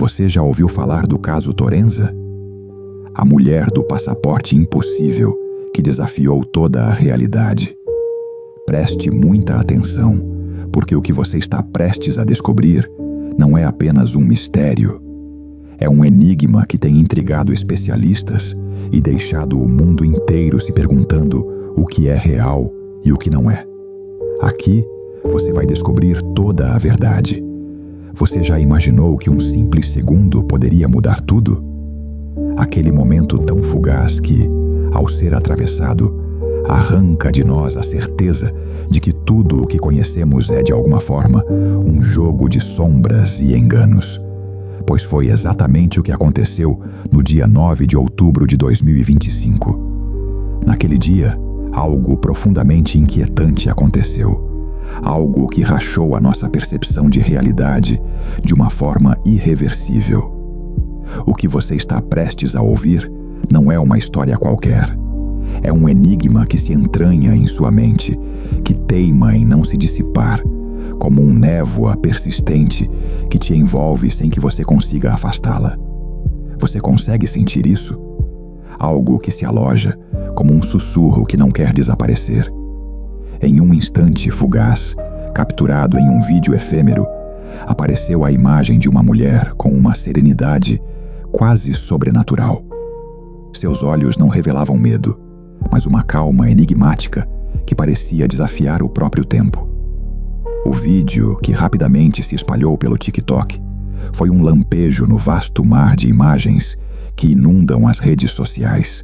Você já ouviu falar do caso Torenza? A mulher do passaporte impossível que desafiou toda a realidade. Preste muita atenção, porque o que você está prestes a descobrir não é apenas um mistério. É um enigma que tem intrigado especialistas e deixado o mundo inteiro se perguntando o que é real e o que não é. Aqui, você vai descobrir toda a verdade. Você já imaginou que um simples segundo poderia mudar tudo? Aquele momento tão fugaz que, ao ser atravessado, arranca de nós a certeza de que tudo o que conhecemos é, de alguma forma, um jogo de sombras e enganos. Pois foi exatamente o que aconteceu no dia 9 de outubro de 2025. Naquele dia, algo profundamente inquietante aconteceu. Algo que rachou a nossa percepção de realidade de uma forma irreversível. O que você está prestes a ouvir não é uma história qualquer. É um enigma que se entranha em sua mente, que teima em não se dissipar, como um névoa persistente que te envolve sem que você consiga afastá-la. Você consegue sentir isso? Algo que se aloja, como um sussurro que não quer desaparecer. Em um instante fugaz, capturado em um vídeo efêmero, apareceu a imagem de uma mulher com uma serenidade quase sobrenatural. Seus olhos não revelavam medo, mas uma calma enigmática que parecia desafiar o próprio tempo. O vídeo, que rapidamente se espalhou pelo TikTok, foi um lampejo no vasto mar de imagens que inundam as redes sociais.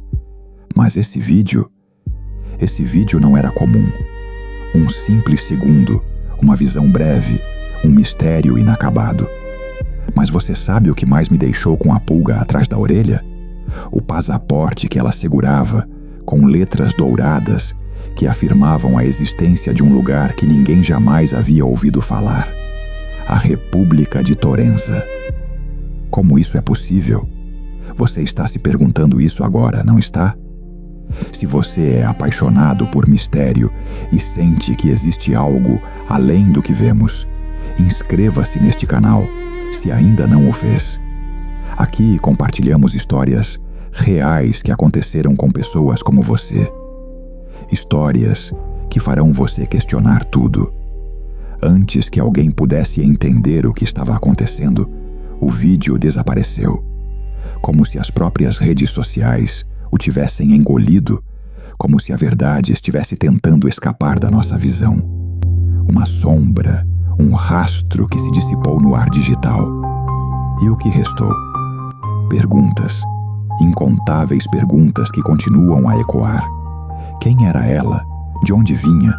Mas esse vídeo não era comum. Um simples segundo, uma visão breve, um mistério inacabado. Mas você sabe o que mais me deixou com a pulga atrás da orelha? O passaporte que ela segurava, com letras douradas, que afirmavam a existência de um lugar que ninguém jamais havia ouvido falar. A República de Torenza. Como isso é possível? Você está se perguntando isso agora, não está? Se você é apaixonado por mistério e sente que existe algo além do que vemos, inscreva-se neste canal, se ainda não o fez. Aqui compartilhamos histórias reais que aconteceram com pessoas como você. Histórias que farão você questionar tudo. Antes que alguém pudesse entender o que estava acontecendo, o vídeo desapareceu. Como se as próprias redes sociais o tivessem engolido, como se a verdade estivesse tentando escapar da nossa visão. Uma sombra, um rastro que se dissipou no ar digital. E o que restou? Perguntas, incontáveis perguntas que continuam a ecoar. Quem era ela? De onde vinha?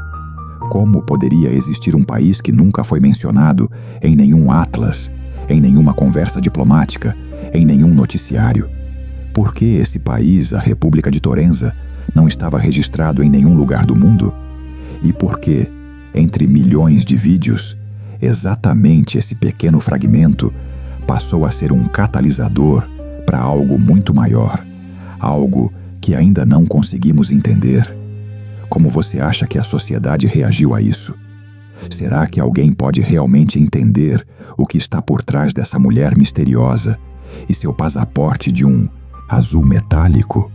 Como poderia existir um país que nunca foi mencionado em nenhum atlas, em nenhuma conversa diplomática, em nenhum noticiário? Por que esse país, a República de Torenza, não estava registrado em nenhum lugar do mundo? E por que, entre milhões de vídeos, exatamente esse pequeno fragmento passou a ser um catalisador para algo muito maior, algo que ainda não conseguimos entender? Como você acha que a sociedade reagiu a isso? Será que alguém pode realmente entender o que está por trás dessa mulher misteriosa e seu passaporte de um azul metálico?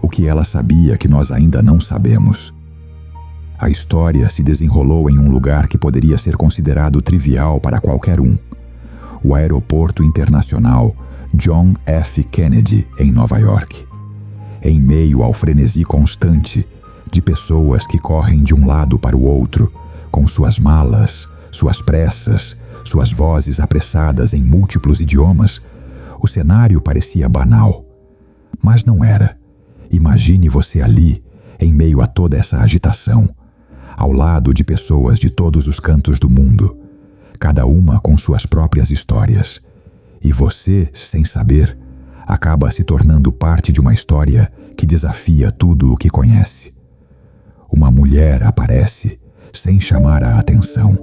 O que ela sabia que nós ainda não sabemos? A história se desenrolou em um lugar que poderia ser considerado trivial para qualquer um. O Aeroporto Internacional John F. Kennedy, em Nova York. Em meio ao frenesi constante de pessoas que correm de um lado para o outro, com suas malas, suas pressas, suas vozes apressadas em múltiplos idiomas, o cenário parecia banal. Mas não era. Imagine você ali, em meio a toda essa agitação, ao lado de pessoas de todos os cantos do mundo, cada uma com suas próprias histórias. E você, sem saber, acaba se tornando parte de uma história que desafia tudo o que conhece. Uma mulher aparece sem chamar a atenção.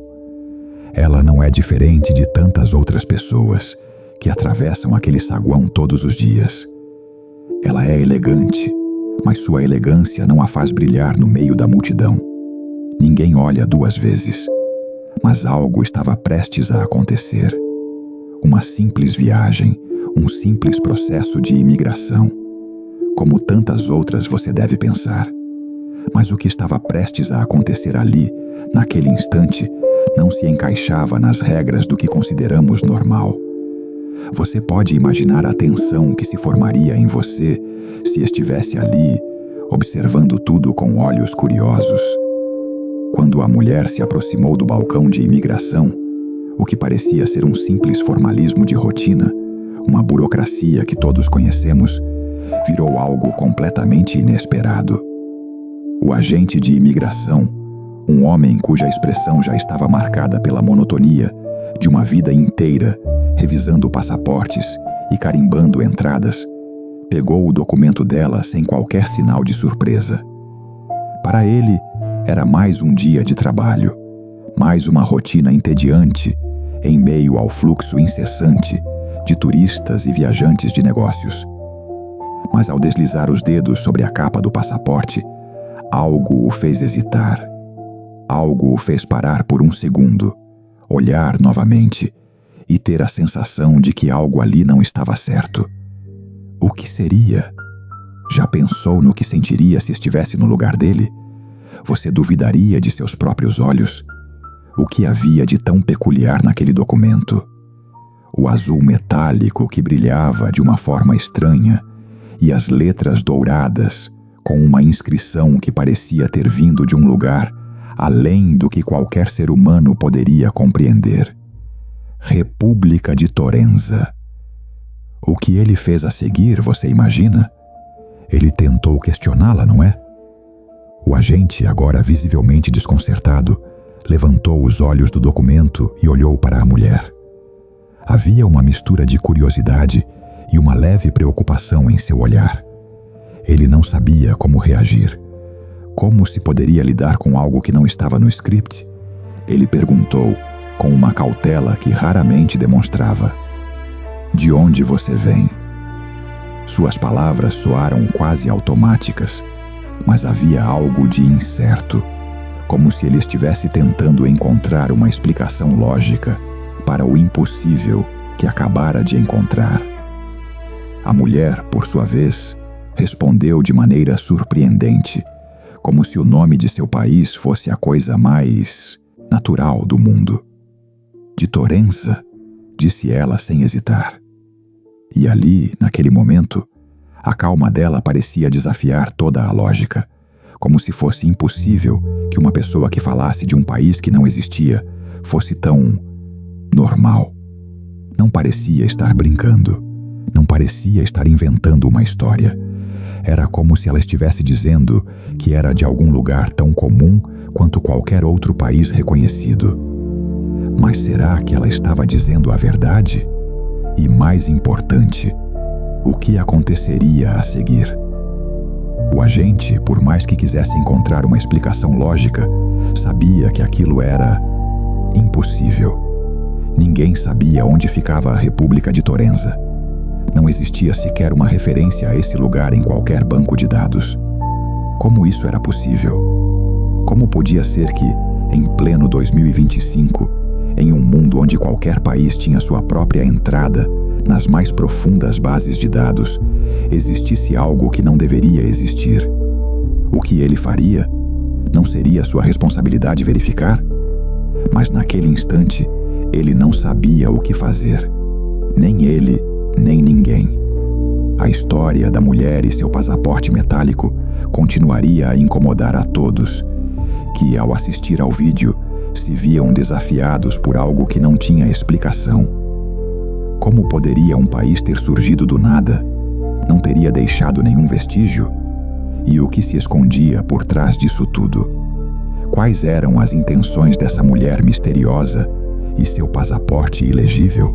Ela não é diferente de tantas outras pessoas que atravessam aquele saguão todos os dias. Ela é elegante, mas sua elegância não a faz brilhar no meio da multidão. Ninguém olha duas vezes, mas algo estava prestes a acontecer. Uma simples viagem, um simples processo de imigração. Como tantas outras, você deve pensar. Mas o que estava prestes a acontecer ali, naquele instante, não se encaixava nas regras do que consideramos normal. Você pode imaginar a tensão que se formaria em você se estivesse ali, observando tudo com olhos curiosos. Quando a mulher se aproximou do balcão de imigração, o que parecia ser um simples formalismo de rotina, uma burocracia que todos conhecemos, virou algo completamente inesperado. O agente de imigração, um homem cuja expressão já estava marcada pela monotonia de uma vida inteira, revisando passaportes e carimbando entradas, pegou o documento dela sem qualquer sinal de surpresa. Para ele, era mais um dia de trabalho, mais uma rotina entediante em meio ao fluxo incessante de turistas e viajantes de negócios. Mas ao deslizar os dedos sobre a capa do passaporte, algo o fez hesitar. Algo o fez parar por um segundo, olhar novamente e ter a sensação de que algo ali não estava certo. O que seria? Já pensou no que sentiria se estivesse no lugar dele? Você duvidaria de seus próprios olhos? O que havia de tão peculiar naquele documento? O azul metálico que brilhava de uma forma estranha e as letras douradas com uma inscrição que parecia ter vindo de um lugar além do que qualquer ser humano poderia compreender. República de Torenza. O que ele fez a seguir, você imagina? Ele tentou questioná-la, não é? O agente, agora visivelmente desconcertado, levantou os olhos do documento e olhou para a mulher. Havia uma mistura de curiosidade e uma leve preocupação em seu olhar. Ele não sabia como reagir. Como se poderia lidar com algo que não estava no script? Ele perguntou, com uma cautela que raramente demonstrava: "De onde você vem?" Suas palavras soaram quase automáticas, mas havia algo de incerto, como se ele estivesse tentando encontrar uma explicação lógica para o impossível que acabara de encontrar. A mulher, por sua vez, respondeu de maneira surpreendente, como se o nome de seu país fosse a coisa mais natural do mundo. "De Torenza", disse ela sem hesitar. E ali, naquele momento, a calma dela parecia desafiar toda a lógica, como se fosse impossível que uma pessoa que falasse de um país que não existia fosse tão normal. Não parecia estar brincando, não parecia estar inventando uma história. Era como se ela estivesse dizendo que era de algum lugar tão comum quanto qualquer outro país reconhecido. Mas será que ela estava dizendo a verdade? E mais importante, o que aconteceria a seguir? O agente, por mais que quisesse encontrar uma explicação lógica, sabia que aquilo era impossível. Ninguém sabia onde ficava a República de Torenza. Não existia sequer uma referência a esse lugar em qualquer banco de dados. Como isso era possível? Como podia ser que, em pleno 2025, em um mundo onde qualquer país tinha sua própria entrada nas mais profundas bases de dados, existisse algo que não deveria existir? O que ele faria? Não seria sua responsabilidade verificar? Mas naquele instante, ele não sabia o que fazer. Nem ele, nem ninguém. A história da mulher e seu passaporte metálico continuaria a incomodar a todos, que, ao assistir ao vídeo, se viam desafiados por algo que não tinha explicação. Como poderia um país ter surgido do nada? Não teria deixado nenhum vestígio? E o que se escondia por trás disso tudo? Quais eram as intenções dessa mulher misteriosa e seu passaporte ilegível?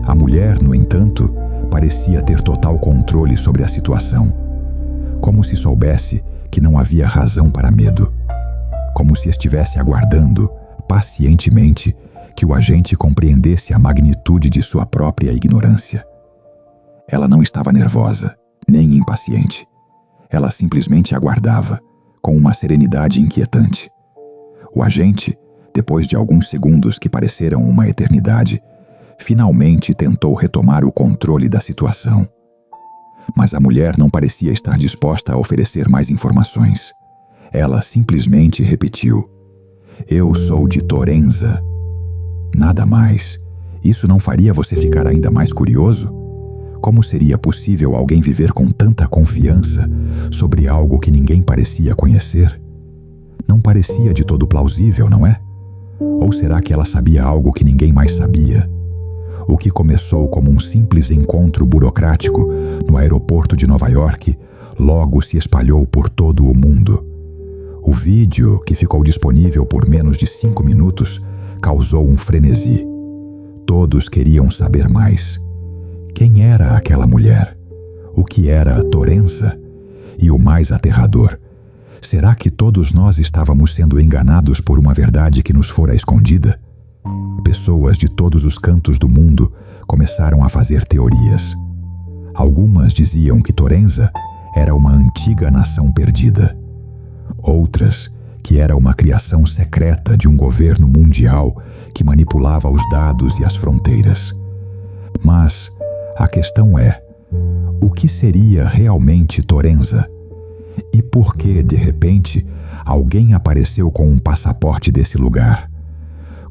A mulher, no entanto, parecia ter total controle sobre a situação, como se soubesse que não havia razão para medo, como se estivesse aguardando, pacientemente, que o agente compreendesse a magnitude de sua própria ignorância. Ela não estava nervosa, nem impaciente. Ela simplesmente aguardava, com uma serenidade inquietante. O agente, depois de alguns segundos que pareceram uma eternidade, finalmente tentou retomar o controle da situação. Mas a mulher não parecia estar disposta a oferecer mais informações. Ela simplesmente repetiu: "Eu sou de Torenza." Nada mais. Isso não faria você ficar ainda mais curioso? Como seria possível alguém viver com tanta confiança sobre algo que ninguém parecia conhecer? Não parecia de todo plausível, não é? Ou será que ela sabia algo que ninguém mais sabia? O que começou como um simples encontro burocrático no aeroporto de Nova York logo se espalhou por todo o mundo. O vídeo, que ficou disponível por menos de 5 minutos, causou um frenesi. Todos queriam saber mais. Quem era aquela mulher? O que era Torenza? E o mais aterrador, será que todos nós estávamos sendo enganados por uma verdade que nos fora escondida? Pessoas de todos os cantos do mundo começaram a fazer teorias. Algumas diziam que Torenza era uma antiga nação perdida. Outras, que era uma criação secreta de um governo mundial que manipulava os dados e as fronteiras. Mas a questão é: o que seria realmente Torenza? E por que, de repente, alguém apareceu com um passaporte desse lugar?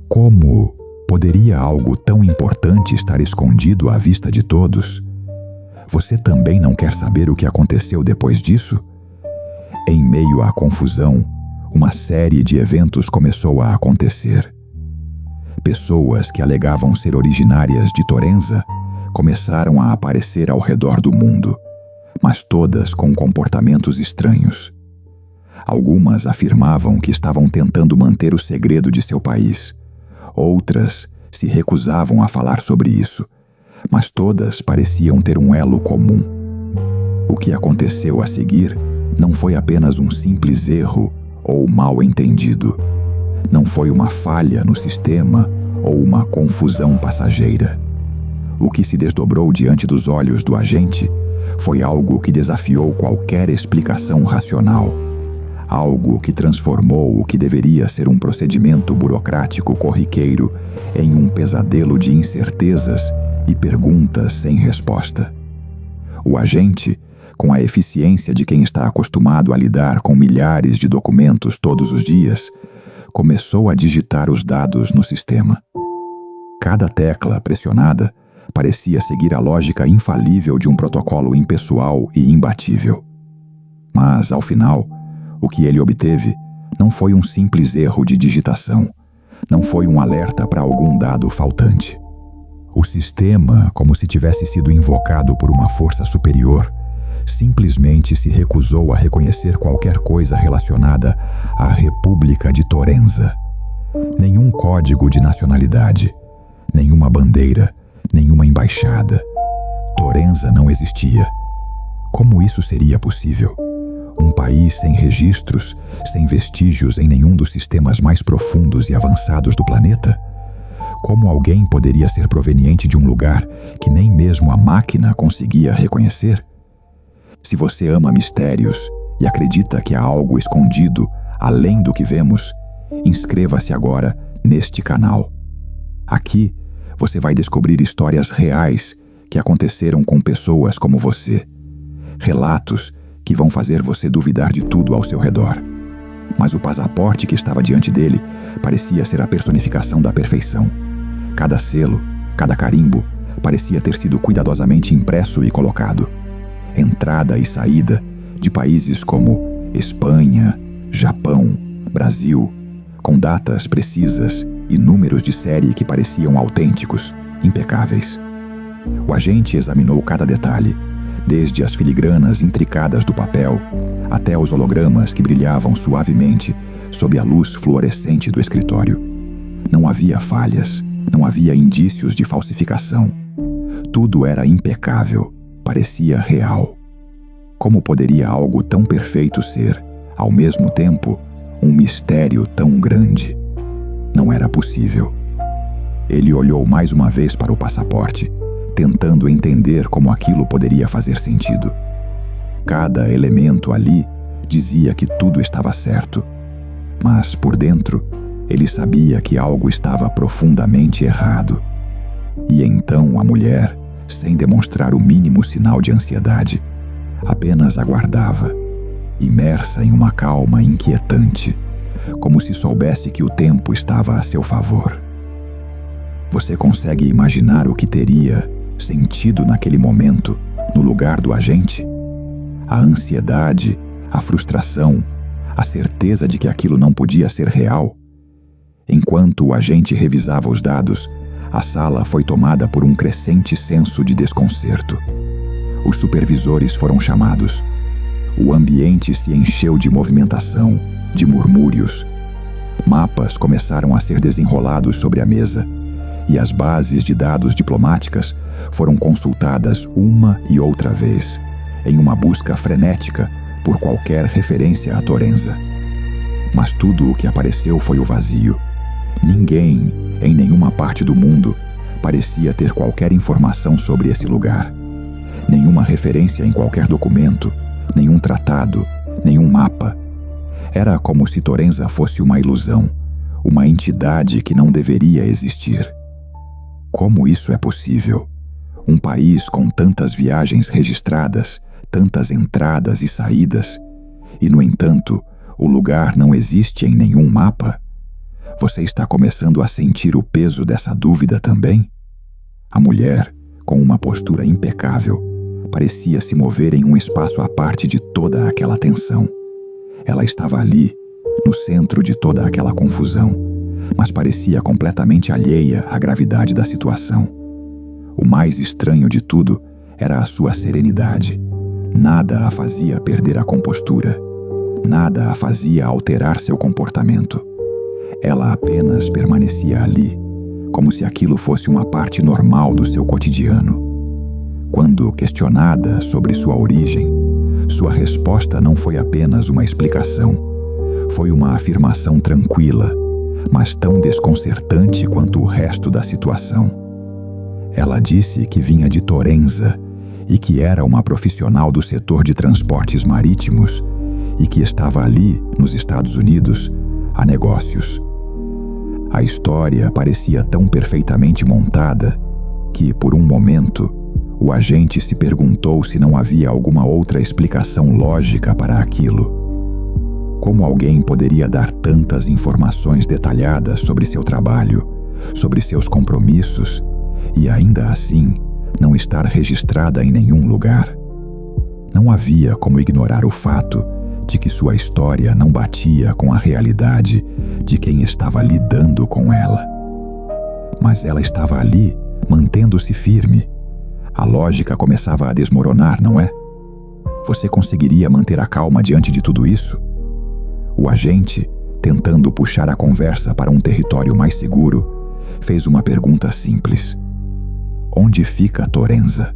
Como poderia algo tão importante estar escondido à vista de todos? Você também não quer saber o que aconteceu depois disso? Em meio à confusão, uma série de eventos começou a acontecer. Pessoas que alegavam ser originárias de Torenza começaram a aparecer ao redor do mundo, mas todas com comportamentos estranhos. Algumas afirmavam que estavam tentando manter o segredo de seu país. Outras se recusavam a falar sobre isso, mas todas pareciam ter um elo comum. O que aconteceu a seguir não foi apenas um simples erro ou mal-entendido. Não foi uma falha no sistema ou uma confusão passageira. O que se desdobrou diante dos olhos do agente foi algo que desafiou qualquer explicação racional. Algo que transformou o que deveria ser um procedimento burocrático corriqueiro em um pesadelo de incertezas e perguntas sem resposta. O agente, com a eficiência de quem está acostumado a lidar com milhares de documentos todos os dias, começou a digitar os dados no sistema. Cada tecla pressionada parecia seguir a lógica infalível de um protocolo impessoal e imbatível. Mas, ao final, o que ele obteve não foi um simples erro de digitação, não foi um alerta para algum dado faltante. O sistema, como se tivesse sido invocado por uma força superior, simplesmente se recusou a reconhecer qualquer coisa relacionada à República de Torenza. Nenhum código de nacionalidade, nenhuma bandeira, nenhuma embaixada. Torenza não existia. Como isso seria possível? Um país sem registros, sem vestígios em nenhum dos sistemas mais profundos e avançados do planeta? Como alguém poderia ser proveniente de um lugar que nem mesmo a máquina conseguia reconhecer? Se você ama mistérios e acredita que há algo escondido além do que vemos, inscreva-se agora neste canal. Aqui você vai descobrir histórias reais que aconteceram com pessoas como você. Relatos que vão fazer você duvidar de tudo ao seu redor. Mas o passaporte que estava diante dele parecia ser a personificação da perfeição. Cada selo, cada carimbo, parecia ter sido cuidadosamente impresso e colocado. Entrada e saída de países como Espanha, Japão, Brasil, com datas precisas e números de série que pareciam autênticos, impecáveis. O agente examinou cada detalhe, desde as filigranas intricadas do papel até os hologramas que brilhavam suavemente sob a luz fluorescente do escritório. Não havia falhas, não havia indícios de falsificação. Tudo era impecável, parecia real. Como poderia algo tão perfeito ser, ao mesmo tempo, um mistério tão grande? Não era possível. Ele olhou mais uma vez para o passaporte, tentando entender como aquilo poderia fazer sentido. Cada elemento ali dizia que tudo estava certo, mas por dentro ele sabia que algo estava profundamente errado. E então a mulher, sem demonstrar o mínimo sinal de ansiedade, apenas aguardava, imersa em uma calma inquietante, como se soubesse que o tempo estava a seu favor. Você consegue imaginar o que teria sentido naquele momento, no lugar do agente? A ansiedade, a frustração, a certeza de que aquilo não podia ser real? Enquanto o agente revisava os dados, a sala foi tomada por um crescente senso de desconcerto. Os supervisores foram chamados. O ambiente se encheu de movimentação, de murmúrios. Mapas começaram a ser desenrolados sobre a mesa, e as bases de dados diplomáticas foram consultadas uma e outra vez, em uma busca frenética por qualquer referência a Torenza. Mas tudo o que apareceu foi o vazio. Ninguém, em nenhuma parte do mundo, parecia ter qualquer informação sobre esse lugar. Nenhuma referência em qualquer documento, nenhum tratado, nenhum mapa. Era como se Torenza fosse uma ilusão, uma entidade que não deveria existir. Como isso é possível? Um país com tantas viagens registradas, tantas entradas e saídas, e, no entanto, o lugar não existe em nenhum mapa? Você está começando a sentir o peso dessa dúvida também? A mulher, com uma postura impecável, parecia se mover em um espaço à parte de toda aquela tensão. Ela estava ali, no centro de toda aquela confusão, mas parecia completamente alheia à gravidade da situação. O mais estranho de tudo era a sua serenidade. Nada a fazia perder a compostura. Nada a fazia alterar seu comportamento. Ela apenas permanecia ali, como se aquilo fosse uma parte normal do seu cotidiano. Quando questionada sobre sua origem, sua resposta não foi apenas uma explicação. Foi uma afirmação tranquila, mas tão desconcertante quanto o resto da situação. Ela disse que vinha de Torenza e que era uma profissional do setor de transportes marítimos e que estava ali, nos Estados Unidos, a negócios. A história parecia tão perfeitamente montada que, por um momento, o agente se perguntou se não havia alguma outra explicação lógica para aquilo. Como alguém poderia dar tantas informações detalhadas sobre seu trabalho, sobre seus compromissos, e ainda assim não estar registrada em nenhum lugar? Não havia como ignorar o fato de que sua história não batia com a realidade de quem estava lidando com ela. Mas ela estava ali, mantendo-se firme. A lógica começava a desmoronar, não é? Você conseguiria manter a calma diante de tudo isso? O agente, tentando puxar a conversa para um território mais seguro, fez uma pergunta simples: onde fica Torenza?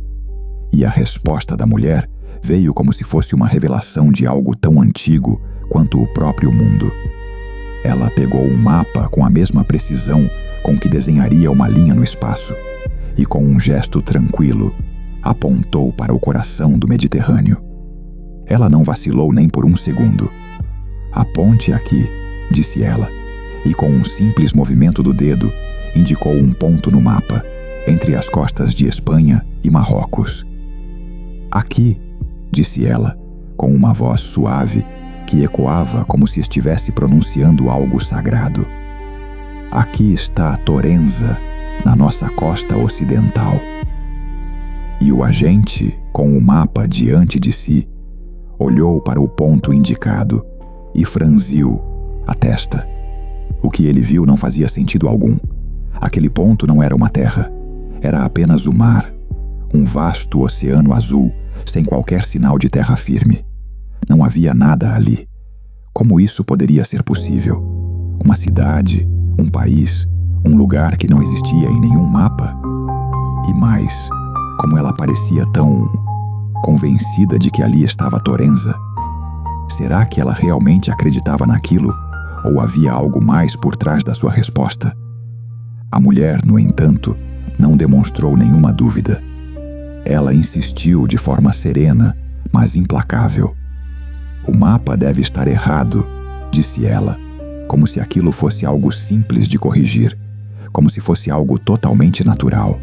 E a resposta da mulher veio como se fosse uma revelação de algo tão antigo quanto o próprio mundo. Ela pegou um mapa com a mesma precisão com que desenharia uma linha no espaço e, com um gesto tranquilo, apontou para o coração do Mediterrâneo. Ela não vacilou nem por um segundo. Aponte aqui, disse ela, e com um simples movimento do dedo, indicou um ponto no mapa, entre as costas de Espanha e Marrocos. Aqui, disse ela, com uma voz suave que ecoava como se estivesse pronunciando algo sagrado. Aqui está Torenza, na nossa costa ocidental. E o agente, com o mapa diante de si, olhou para o ponto indicado e franziu a testa. O que ele viu não fazia sentido algum. Aquele ponto não era uma terra, era apenas o mar, um vasto oceano azul, sem qualquer sinal de terra firme. Não havia nada ali. Como isso poderia ser possível? Uma cidade, um país, um lugar que não existia em nenhum mapa? E mais, como ela parecia tão convencida de que ali estava Torenza. Será que ela realmente acreditava naquilo, ou havia algo mais por trás da sua resposta? A mulher, no entanto, não demonstrou nenhuma dúvida. Ela insistiu de forma serena, mas implacável. O mapa deve estar errado, disse ela, como se aquilo fosse algo simples de corrigir, como se fosse algo totalmente natural.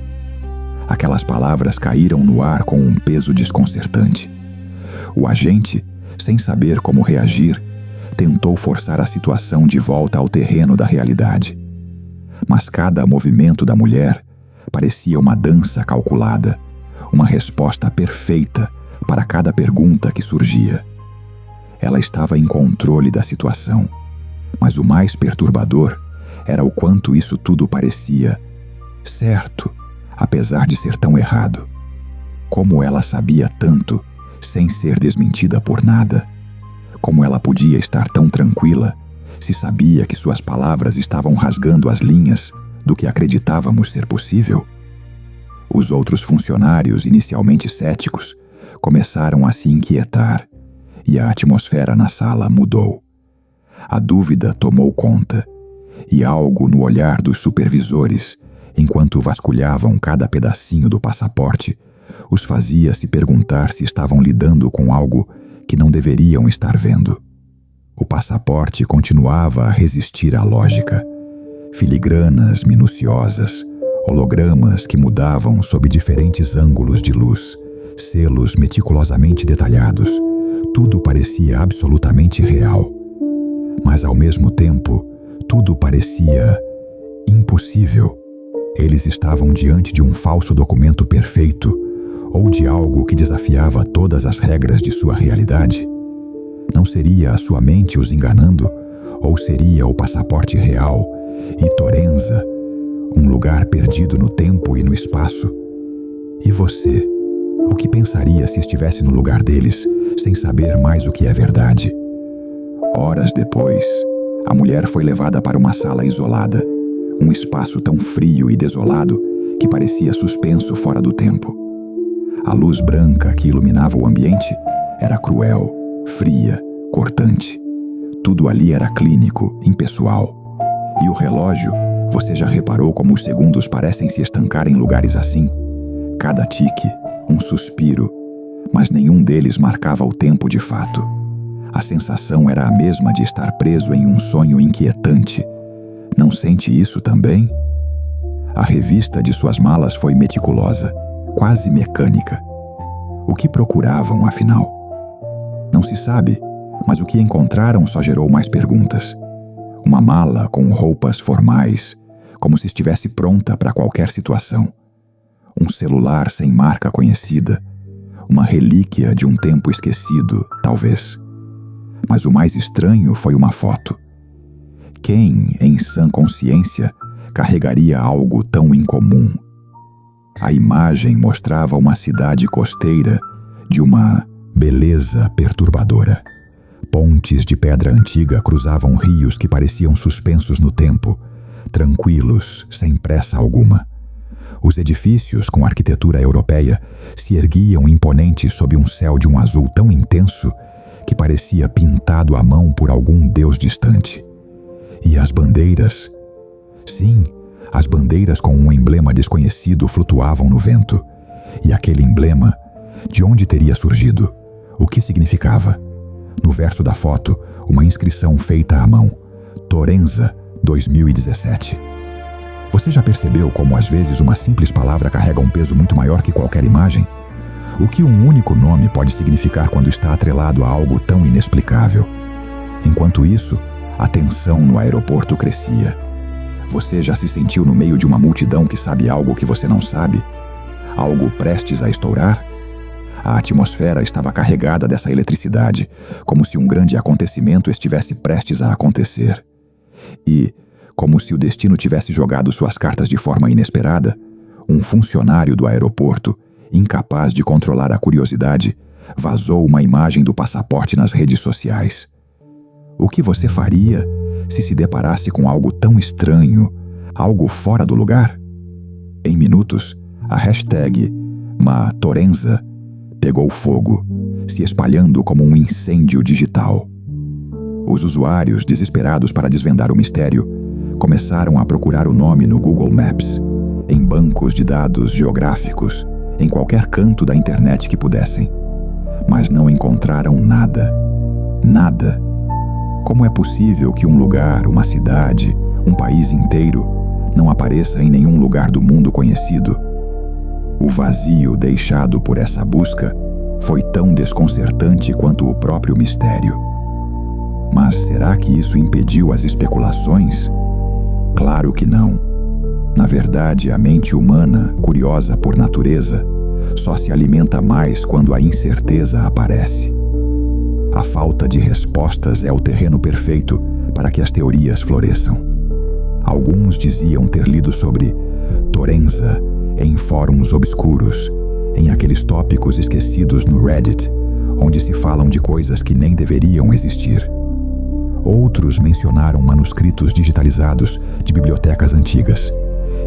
Aquelas palavras caíram no ar com um peso desconcertante. O agente, sem saber como reagir, tentou forçar a situação de volta ao terreno da realidade. Mas cada movimento da mulher parecia uma dança calculada, uma resposta perfeita para cada pergunta que surgia. Ela estava em controle da situação, mas o mais perturbador era o quanto isso tudo parecia certo, apesar de ser tão errado. Como ela sabia tanto, sem ser desmentida por nada. Como ela podia estar tão tranquila, se sabia que suas palavras estavam rasgando as linhas do que acreditávamos ser possível? Os outros funcionários, inicialmente céticos, começaram a se inquietar, e a atmosfera na sala mudou. A dúvida tomou conta, e algo no olhar dos supervisores, enquanto vasculhavam cada pedacinho do passaporte, os fazia se perguntar se estavam lidando com algo que não deveriam estar vendo. O passaporte continuava a resistir à lógica. Filigranas minuciosas, hologramas que mudavam sob diferentes ângulos de luz, selos meticulosamente detalhados, tudo parecia absolutamente real. Mas ao mesmo tempo, tudo parecia impossível. Eles estavam diante de um falso documento perfeito, ou de algo que desafiava todas as regras de sua realidade? Não seria a sua mente os enganando, ou seria o passaporte real e Torenza, um lugar perdido no tempo e no espaço? E você, o que pensaria se estivesse no lugar deles, sem saber mais o que é verdade? Horas depois, a mulher foi levada para uma sala isolada, um espaço tão frio e desolado que parecia suspenso fora do tempo. A luz branca que iluminava o ambiente era cruel, fria, cortante. Tudo ali era clínico, impessoal. E o relógio, você já reparou como os segundos parecem se estancar em lugares assim? Cada tique, um suspiro, mas nenhum deles marcava o tempo de fato. A sensação era a mesma de estar preso em um sonho inquietante. Não sente isso também? A revista de suas malas foi meticulosa, quase mecânica. O que procuravam, afinal? Não se sabe, mas o que encontraram só gerou mais perguntas. Uma mala com roupas formais, como se estivesse pronta para qualquer situação. Um celular sem marca conhecida, uma relíquia de um tempo esquecido, talvez. Mas o mais estranho foi uma foto. Quem, em sã consciência, carregaria algo tão incomum? A imagem mostrava uma cidade costeira de uma beleza perturbadora. Pontes de pedra antiga cruzavam rios que pareciam suspensos no tempo, tranquilos, sem pressa alguma. Os edifícios, com arquitetura europeia, se erguiam imponentes sob um céu de um azul tão intenso que parecia pintado à mão por algum deus distante. E as bandeiras? Sim, as bandeiras com um emblema desconhecido flutuavam no vento. E aquele emblema, de onde teria surgido? O que significava? No verso da foto, uma inscrição feita à mão: Torenza 2017. Você já percebeu como às vezes uma simples palavra carrega um peso muito maior que qualquer imagem? O que um único nome pode significar quando está atrelado a algo tão inexplicável? Enquanto isso, a tensão no aeroporto crescia. Você já se sentiu no meio de uma multidão que sabe algo que você não sabe? Algo prestes a estourar? A atmosfera estava carregada dessa eletricidade, como se um grande acontecimento estivesse prestes a acontecer. E, como se o destino tivesse jogado suas cartas de forma inesperada, um funcionário do aeroporto, incapaz de controlar a curiosidade, vazou uma imagem do passaporte nas redes sociais. O que você faria se deparasse com algo tão estranho, algo fora do lugar? Em minutos, a hashtag #MaTorenza pegou fogo, se espalhando como um incêndio digital. Os usuários, desesperados para desvendar o mistério, começaram a procurar o nome no Google Maps, em bancos de dados geográficos, em qualquer canto da internet que pudessem. Mas não encontraram nada. Nada. Como é possível que um lugar, uma cidade, um país inteiro não apareça em nenhum lugar do mundo conhecido? O vazio deixado por essa busca foi tão desconcertante quanto o próprio mistério. Mas será que isso impediu as especulações? Claro que não. Na verdade, a mente humana, curiosa por natureza, só se alimenta mais quando a incerteza aparece. A falta de respostas é o terreno perfeito para que as teorias floresçam. Alguns diziam ter lido sobre Torenza em fóruns obscuros, em aqueles tópicos esquecidos no Reddit, onde se falam de coisas que nem deveriam existir. Outros mencionaram manuscritos digitalizados de bibliotecas antigas.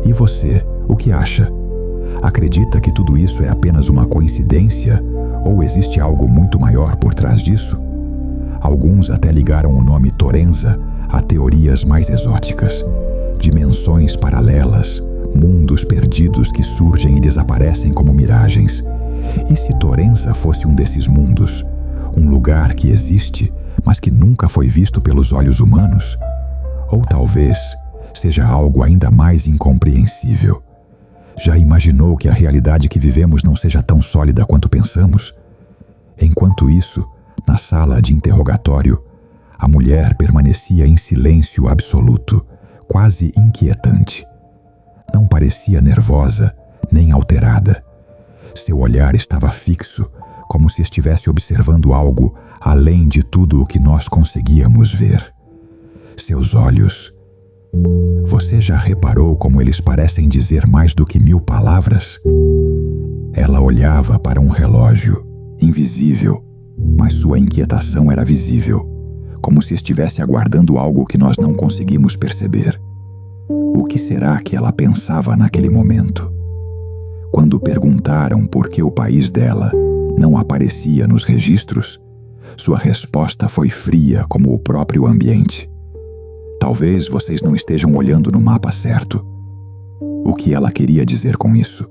E você, o que acha? Acredita que tudo isso é apenas uma coincidência ou existe algo muito maior por trás disso? Alguns até ligaram o nome Torenza a teorias mais exóticas, dimensões paralelas, mundos perdidos que surgem e desaparecem como miragens. E se Torenza fosse um desses mundos, um lugar que existe, mas que nunca foi visto pelos olhos humanos? Ou talvez seja algo ainda mais incompreensível. Já imaginou que a realidade que vivemos não seja tão sólida quanto pensamos? Enquanto isso, na sala de interrogatório, a mulher permanecia em silêncio absoluto, quase inquietante. Não parecia nervosa, nem alterada. Seu olhar estava fixo, como se estivesse observando algo além de tudo o que nós conseguíamos ver. Seus olhos... Você já reparou como eles parecem dizer mais do que 1000 palavras? Ela olhava para um relógio, invisível, mas sua inquietação era visível, como se estivesse aguardando algo que nós não conseguimos perceber. O que será que ela pensava naquele momento? Quando perguntaram por que o país dela não aparecia nos registros, sua resposta foi fria como o próprio ambiente. Talvez vocês não estejam olhando no mapa certo. O que ela queria dizer com isso?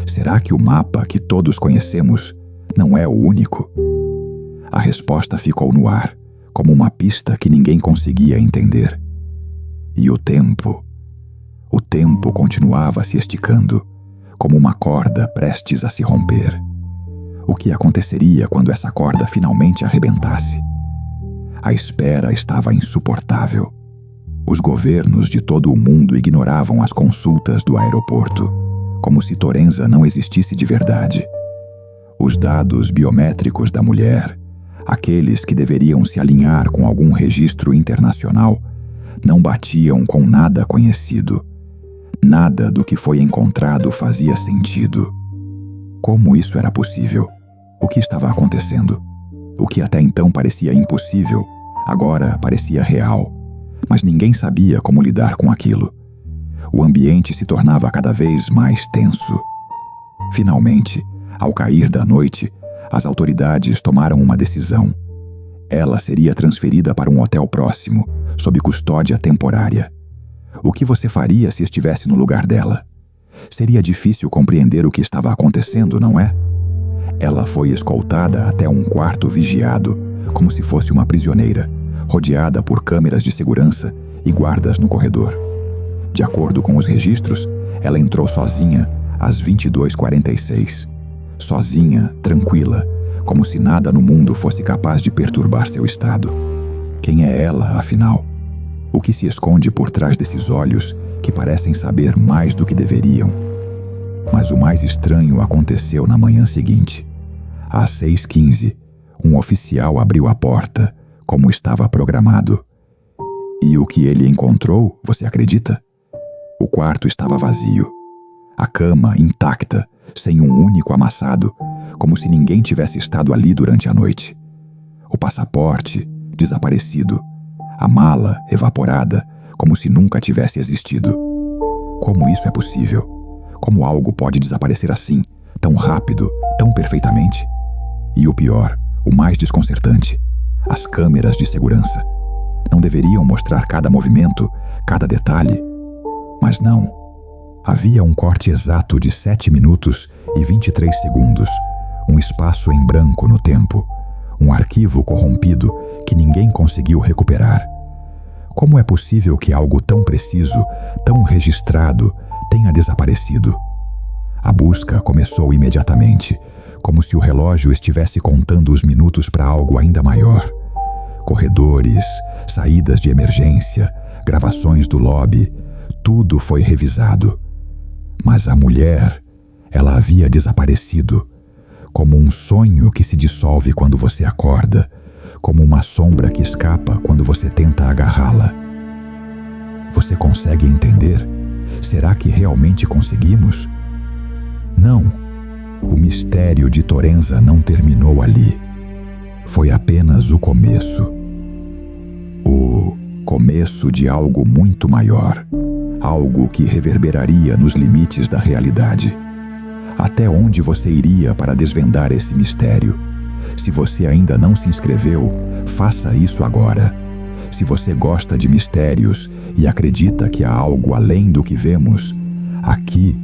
Será que o mapa que todos conhecemos não é o único? A resposta ficou no ar, como uma pista que ninguém conseguia entender. E o tempo continuava se esticando, como uma corda prestes a se romper. O que aconteceria quando essa corda finalmente arrebentasse? A espera estava insuportável. Os governos de todo o mundo ignoravam as consultas do aeroporto, como se Torenza não existisse de verdade. Os dados biométricos da mulher, aqueles que deveriam se alinhar com algum registro internacional, não batiam com nada conhecido. Nada do que foi encontrado fazia sentido. Como isso era possível? O que estava acontecendo? O que até então parecia impossível, agora parecia real. Mas ninguém sabia como lidar com aquilo. O ambiente se tornava cada vez mais tenso. Finalmente, ao cair da noite, as autoridades tomaram uma decisão. Ela seria transferida para um hotel próximo, sob custódia temporária. O que você faria se estivesse no lugar dela? Seria difícil compreender o que estava acontecendo, não é? Ela foi escoltada até um quarto vigiado, como se fosse uma prisioneira, rodeada por câmeras de segurança e guardas no corredor. De acordo com os registros, ela entrou sozinha às 22h46. Sozinha, tranquila, como se nada no mundo fosse capaz de perturbar seu estado. Quem é ela, afinal? O que se esconde por trás desses olhos que parecem saber mais do que deveriam? Mas o mais estranho aconteceu na manhã seguinte. Às 6h15, um oficial abriu a porta, como estava programado. E o que ele encontrou, você acredita? O quarto estava vazio. A cama intacta, sem um único amassado, como se ninguém tivesse estado ali durante a noite. O passaporte, desaparecido. A mala, evaporada, como se nunca tivesse existido. Como isso é possível? Como algo pode desaparecer assim, tão rápido, tão perfeitamente? E o pior, o mais desconcertante, as câmeras de segurança. Não deveriam mostrar cada movimento, cada detalhe? Mas não. Havia um corte exato de 7 minutos e 23 segundos, um espaço em branco no tempo, um arquivo corrompido que ninguém conseguiu recuperar. Como é possível que algo tão preciso, tão registrado, tenha desaparecido? A busca começou imediatamente, como se o relógio estivesse contando os minutos para algo ainda maior. Corredores, saídas de emergência, gravações do lobby, tudo foi revisado. Mas a mulher, ela havia desaparecido, como um sonho que se dissolve quando você acorda, como uma sombra que escapa quando você tenta agarrá-la. Você consegue entender? Será que realmente conseguimos? Não. O mistério de Torenza não terminou ali. Foi apenas o começo. O começo de algo muito maior. Algo que reverberaria nos limites da realidade. Até onde você iria para desvendar esse mistério? Se você ainda não se inscreveu, faça isso agora. Se você gosta de mistérios e acredita que há algo além do que vemos, aqui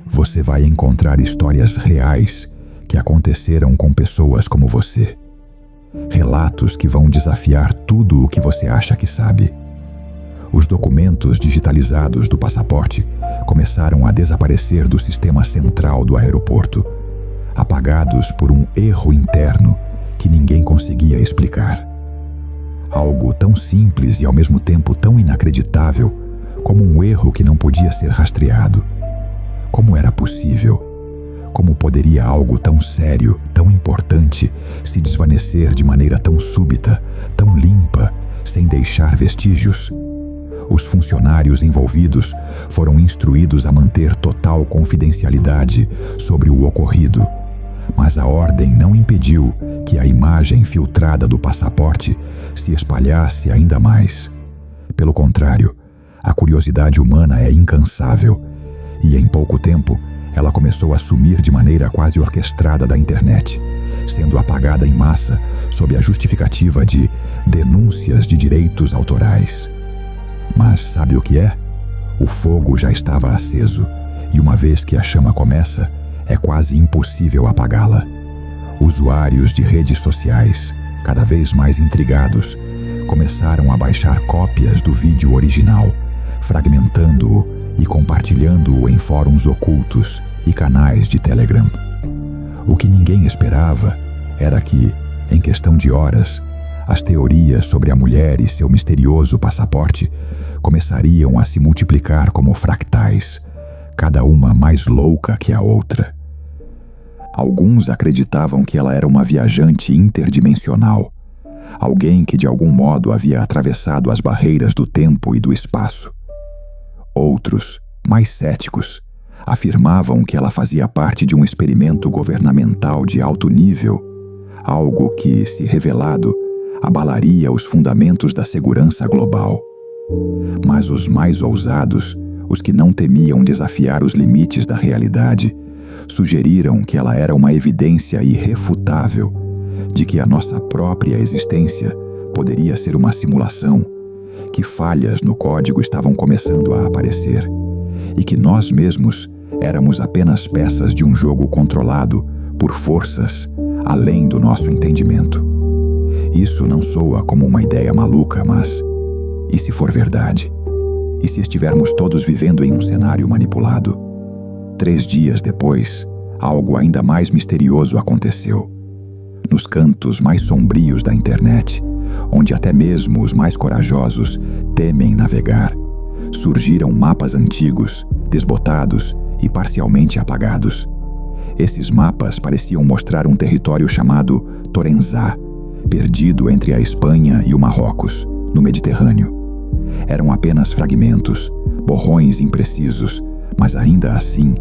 você vai encontrar histórias reais que aconteceram com pessoas como você. Relatos que vão desafiar tudo o que você acha que sabe. Os documentos digitalizados do passaporte começaram a desaparecer do sistema central do aeroporto, apagados por um erro interno que ninguém conseguia explicar. Algo tão simples e ao mesmo tempo tão inacreditável como um erro que não podia ser rastreado. Como era possível? Como poderia algo tão sério, tão importante, se desvanecer de maneira tão súbita, tão limpa, sem deixar vestígios? Os funcionários envolvidos foram instruídos a manter total confidencialidade sobre o ocorrido, mas a ordem não impediu que a imagem filtrada do passaporte se espalhasse ainda mais. Pelo contrário, a curiosidade humana é incansável, e em pouco tempo ela começou a sumir de maneira quase orquestrada da internet, sendo apagada em massa sob a justificativa de denúncias de direitos autorais. Mas sabe o que é? O fogo já estava aceso, e uma vez que a chama começa, é quase impossível apagá-la. Usuários de redes sociais, cada vez mais intrigados, começaram a baixar cópias do vídeo original, fragmentando-o e compartilhando-o em fóruns ocultos e canais de Telegram. O que ninguém esperava era que, em questão de horas, as teorias sobre a mulher e seu misterioso passaporte começariam a se multiplicar como fractais, cada uma mais louca que a outra. Alguns acreditavam que ela era uma viajante interdimensional, alguém que de algum modo havia atravessado as barreiras do tempo e do espaço. Outros, mais céticos, afirmavam que ela fazia parte de um experimento governamental de alto nível, algo que, se revelado, abalaria os fundamentos da segurança global. Mas os mais ousados, os que não temiam desafiar os limites da realidade, sugeriram que ela era uma evidência irrefutável de que a nossa própria existência poderia ser uma simulação, que falhas no código estavam começando a aparecer e que nós mesmos éramos apenas peças de um jogo controlado por forças além do nosso entendimento. Isso não soa como uma ideia maluca, mas e se for verdade? E se estivermos todos vivendo em um cenário manipulado? 3 dias depois, algo ainda mais misterioso aconteceu. Nos cantos mais sombrios da internet, onde até mesmo os mais corajosos temem navegar, surgiram mapas antigos, desbotados e parcialmente apagados. Esses mapas pareciam mostrar um território chamado Torenza, perdido entre a Espanha e o Marrocos, no Mediterrâneo. Eram apenas fragmentos, borrões imprecisos, mas ainda assim,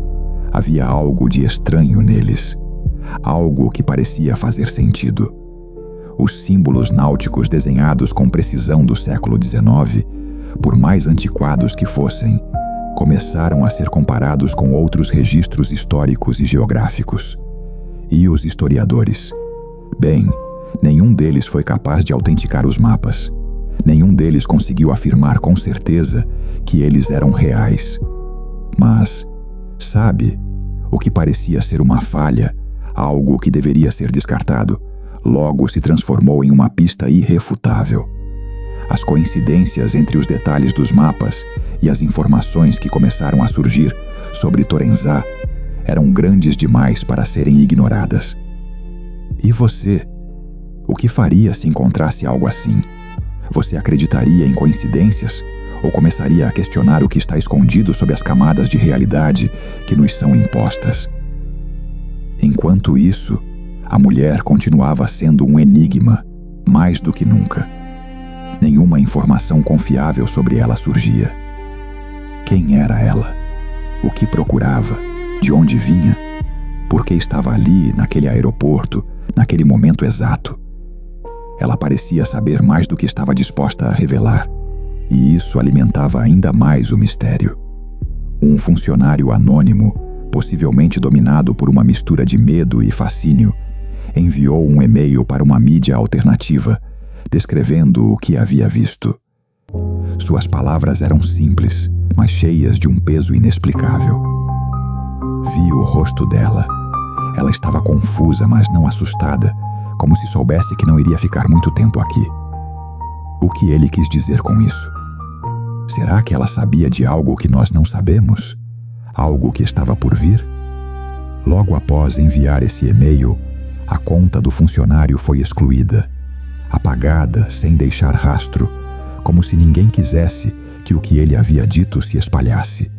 havia algo de estranho neles. Algo que parecia fazer sentido. Os símbolos náuticos desenhados com precisão do século XIX, por mais antiquados que fossem, começaram a ser comparados com outros registros históricos e geográficos. E os historiadores? Bem, nenhum deles foi capaz de autenticar os mapas. Nenhum deles conseguiu afirmar com certeza que eles eram reais. Mas, sabe, o que parecia ser uma falha, algo que deveria ser descartado, logo se transformou em uma pista irrefutável. As coincidências entre os detalhes dos mapas e as informações que começaram a surgir sobre Torenza eram grandes demais para serem ignoradas. E você? O que faria se encontrasse algo assim? Você acreditaria em coincidências? Ou começaria a questionar o que está escondido sob as camadas de realidade que nos são impostas? Enquanto isso, a mulher continuava sendo um enigma, mais do que nunca. Nenhuma informação confiável sobre ela surgia. Quem era ela? O que procurava? De onde vinha? Por que estava ali, naquele aeroporto, naquele momento exato? Ela parecia saber mais do que estava disposta a revelar, e isso alimentava ainda mais o mistério. Um funcionário anônimo, possivelmente dominado por uma mistura de medo e fascínio, enviou um e-mail para uma mídia alternativa, descrevendo o que havia visto. Suas palavras eram simples, mas cheias de um peso inexplicável. Vi o rosto dela. Ela estava confusa, mas não assustada, como se soubesse que não iria ficar muito tempo aqui. O que ele quis dizer com isso? Será que ela sabia de algo que nós não sabemos? Algo que estava por vir? Logo após enviar esse e-mail, a conta do funcionário foi excluída, apagada sem deixar rastro, como se ninguém quisesse que o que ele havia dito se espalhasse.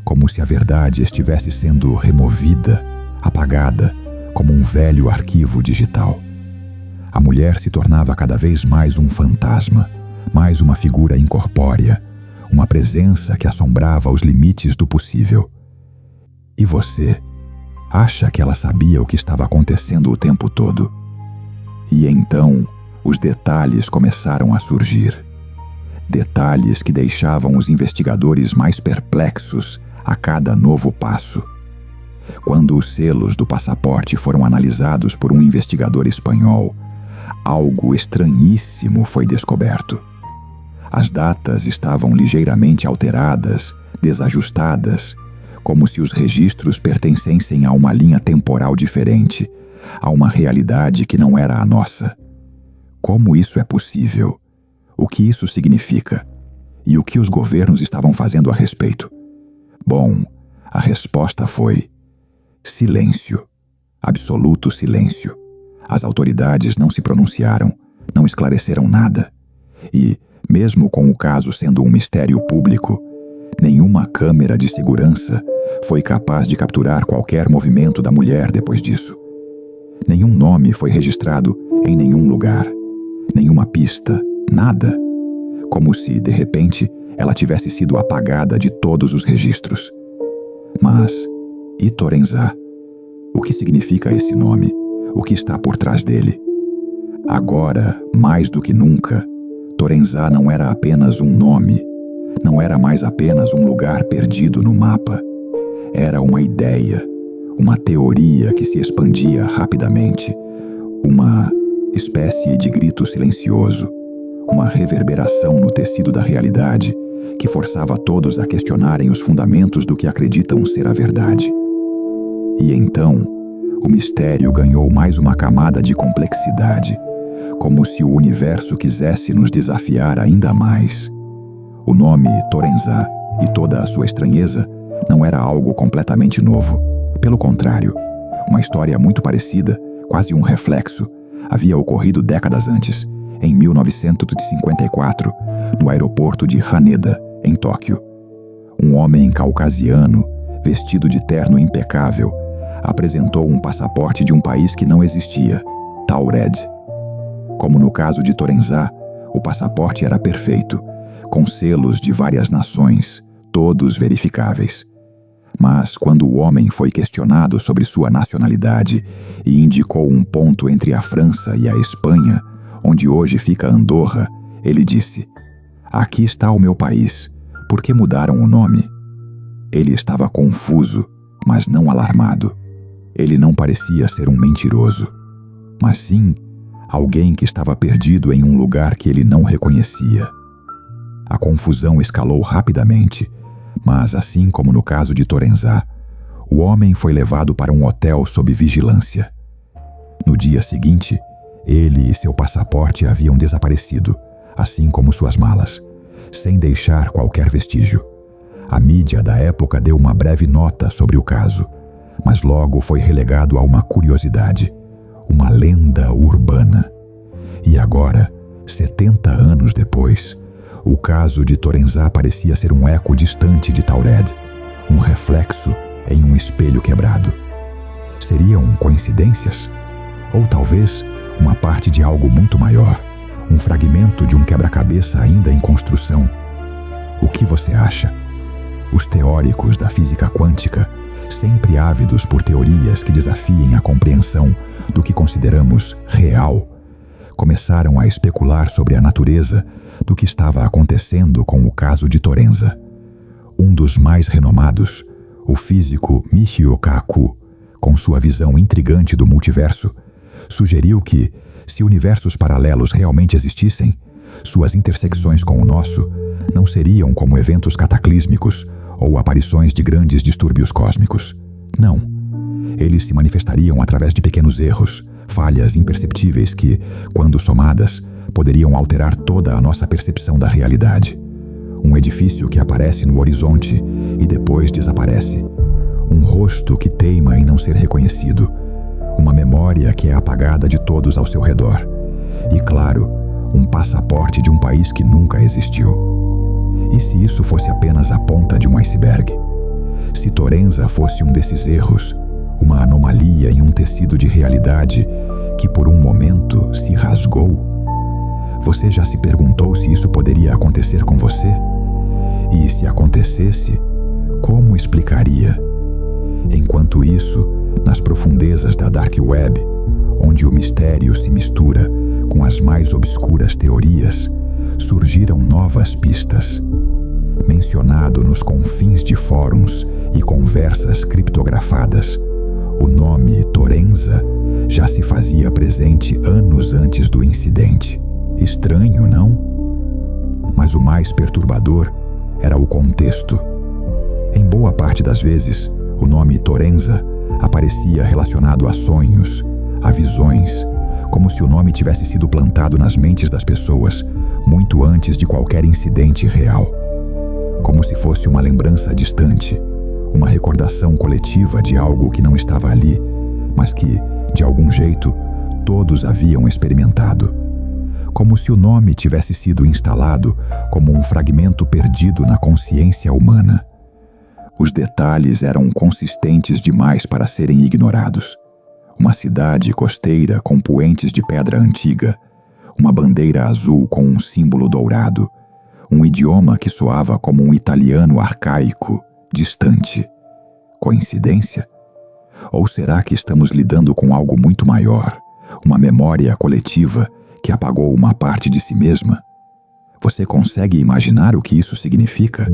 Como se a verdade estivesse sendo removida, apagada, como um velho arquivo digital. A mulher se tornava cada vez mais um fantasma, mais uma figura incorpórea, uma presença que assombrava os limites do possível. E você? Acha que ela sabia o que estava acontecendo o tempo todo? E então, os detalhes começaram a surgir. Detalhes que deixavam os investigadores mais perplexos a cada novo passo. Quando os selos do passaporte foram analisados por um investigador espanhol, algo estranhíssimo foi descoberto. As datas estavam ligeiramente alteradas, desajustadas, como se os registros pertencessem a uma linha temporal diferente, a uma realidade que não era a nossa. Como isso é possível? O que isso significa? E o que os governos estavam fazendo a respeito? Bom, a resposta foi: silêncio. Absoluto silêncio. As autoridades não se pronunciaram, não esclareceram nada. E, mesmo com o caso sendo um mistério público, nenhuma câmera de segurança foi capaz de capturar qualquer movimento da mulher depois disso. Nenhum nome foi registrado em nenhum lugar. Nenhuma pista, nada. Como se, de repente, ela tivesse sido apagada de todos os registros. Mas, e Torenzá? O que significa esse nome? O que está por trás dele? Agora, mais do que nunca, Torenzá não era apenas um nome, não era mais apenas um lugar perdido no mapa. Era uma ideia, uma teoria que se expandia rapidamente, uma espécie de grito silencioso, uma reverberação no tecido da realidade que forçava todos a questionarem os fundamentos do que acreditam ser a verdade. E então, o mistério ganhou mais uma camada de complexidade, como se o universo quisesse nos desafiar ainda mais. O nome Torenzá e toda a sua estranheza não era algo completamente novo. Pelo contrário, uma história muito parecida, quase um reflexo, havia ocorrido décadas antes, em 1954, no aeroporto de Haneda, em Tóquio. Um homem caucasiano, vestido de terno impecável, apresentou um passaporte de um país que não existia, Taured. Como no caso de Torenzá, o passaporte era perfeito, com selos de várias nações, todos verificáveis. Mas quando o homem foi questionado sobre sua nacionalidade e indicou um ponto entre a França e a Espanha, onde hoje fica Andorra, ele disse: "Aqui está o meu país. Por que mudaram o nome?" Ele estava confuso, mas não alarmado. Ele não parecia ser um mentiroso, mas sim alguém que estava perdido em um lugar que ele não reconhecia. A confusão escalou rapidamente, mas assim como no caso de Torenzá, o homem foi levado para um hotel sob vigilância. No dia seguinte, ele e seu passaporte haviam desaparecido, assim como suas malas, sem deixar qualquer vestígio. A mídia da época deu uma breve nota sobre o caso, mas logo foi relegado a uma curiosidade, uma lenda urbana. E agora, 70 anos depois, o caso de Torenzá parecia ser um eco distante de Taured, um reflexo em um espelho quebrado. Seriam coincidências? Ou talvez uma parte de algo muito maior, um fragmento de um quebra-cabeça ainda em construção? O que você acha? Os teóricos da física quântica, sempre ávidos por teorias que desafiem a compreensão do que consideramos real, começaram a especular sobre a natureza do que estava acontecendo com o caso de Torenzá. Um dos mais renomados, o físico Michio Kaku, com sua visão intrigante do multiverso, sugeriu que, se universos paralelos realmente existissem, suas intersecções com o nosso não seriam como eventos cataclísmicos ou aparições de grandes distúrbios cósmicos. Não. Eles se manifestariam através de pequenos erros, falhas imperceptíveis que, quando somadas, poderiam alterar toda a nossa percepção da realidade. Um edifício que aparece no horizonte e depois desaparece. Um rosto que teima em não ser reconhecido. Uma memória que é apagada de todos ao seu redor. E, claro, um passaporte de um país que nunca existiu. E se isso fosse apenas a ponta de um iceberg? Se Torenzá fosse um desses erros, uma anomalia em um tecido de realidade que por um momento se rasgou? Você já se perguntou se isso poderia acontecer com você? E se acontecesse, como explicaria? Enquanto isso, nas profundezas da Dark Web, onde o mistério se mistura com as mais obscuras teorias, surgiram novas pistas. Mencionado nos confins de fóruns e conversas criptografadas, o nome Torenzá já se fazia presente anos antes do incidente. Estranho, não? Mas o mais perturbador era o contexto. Em boa parte das vezes, o nome Torenzá aparecia relacionado a sonhos, a visões, como se o nome tivesse sido plantado nas mentes das pessoas muito antes de qualquer incidente real. Como se fosse uma lembrança distante, uma recordação coletiva de algo que não estava ali, mas que, de algum jeito, todos haviam experimentado. Como se o nome tivesse sido instalado como um fragmento perdido na consciência humana. Os detalhes eram consistentes demais para serem ignorados. Uma cidade costeira com poentes de pedra antiga, uma bandeira azul com um símbolo dourado, um idioma que soava como um italiano arcaico, distante. Coincidência? Ou será que estamos lidando com algo muito maior, uma memória coletiva que apagou uma parte de si mesma? Você consegue imaginar o que isso significa?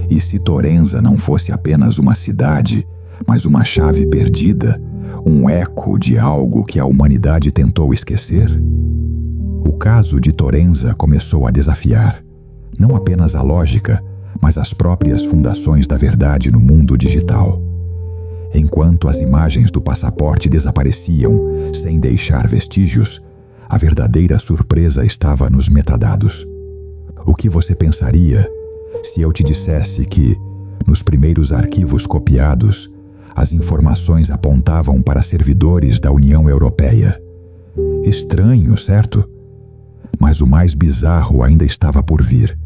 E se Torenzá não fosse apenas uma cidade, mas uma chave perdida, um eco de algo que a humanidade tentou esquecer? O caso de Torenzá começou a desafiar não apenas a lógica, mas as próprias fundações da verdade no mundo digital. Enquanto as imagens do passaporte desapareciam sem deixar vestígios, a verdadeira surpresa estava nos metadados. O que você pensaria se eu te dissesse que, nos primeiros arquivos copiados, as informações apontavam para servidores da União Europeia? Estranho, certo? Mas o mais bizarro ainda estava por vir.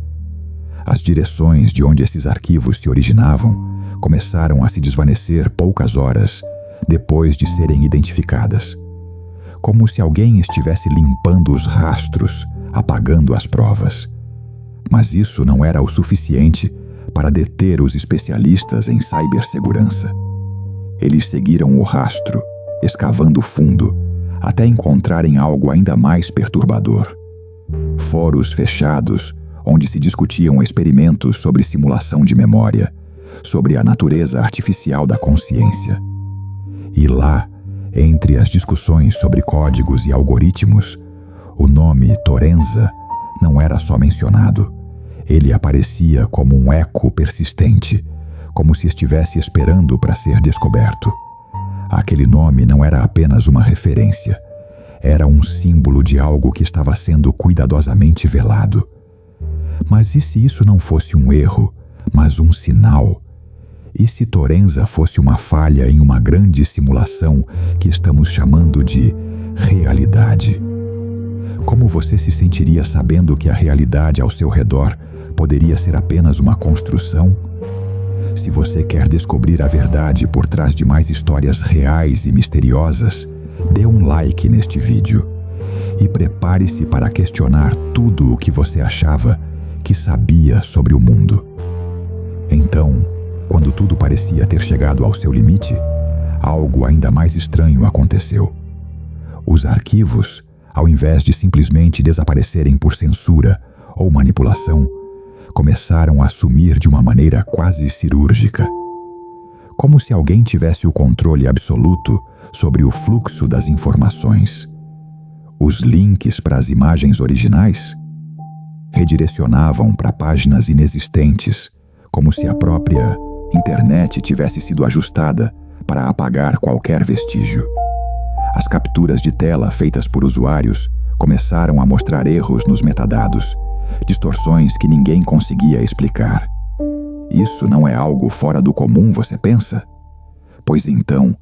As direções de onde esses arquivos se originavam começaram a se desvanecer poucas horas depois de serem identificadas. Como se alguém estivesse limpando os rastros, apagando as provas. Mas isso não era o suficiente para deter os especialistas em cibersegurança. Eles seguiram o rastro, escavando fundo, até encontrarem algo ainda mais perturbador. Fóruns fechados, onde se discutiam experimentos sobre simulação de memória, sobre a natureza artificial da consciência. E lá, entre as discussões sobre códigos e algoritmos, o nome Torenzá não era só mencionado. Ele aparecia como um eco persistente, como se estivesse esperando para ser descoberto. Aquele nome não era apenas uma referência, era um símbolo de algo que estava sendo cuidadosamente velado. Mas e se isso não fosse um erro, mas um sinal? E se Torenza fosse uma falha em uma grande simulação que estamos chamando de realidade? Como você se sentiria sabendo que a realidade ao seu redor poderia ser apenas uma construção? Se você quer descobrir a verdade por trás de mais histórias reais e misteriosas, dê um like neste vídeo e prepare-se para questionar tudo o que você achava que sabia sobre o mundo. Então, quando tudo parecia ter chegado ao seu limite, algo ainda mais estranho aconteceu. Os arquivos, ao invés de simplesmente desaparecerem por censura ou manipulação, começaram a sumir de uma maneira quase cirúrgica. Como se alguém tivesse o controle absoluto sobre o fluxo das informações. Os links para as imagens originais redirecionavam para páginas inexistentes, como se a própria internet tivesse sido ajustada para apagar qualquer vestígio. As capturas de tela feitas por usuários começaram a mostrar erros nos metadados, distorções que ninguém conseguia explicar. Isso não é algo fora do comum, você pensa? Pois então,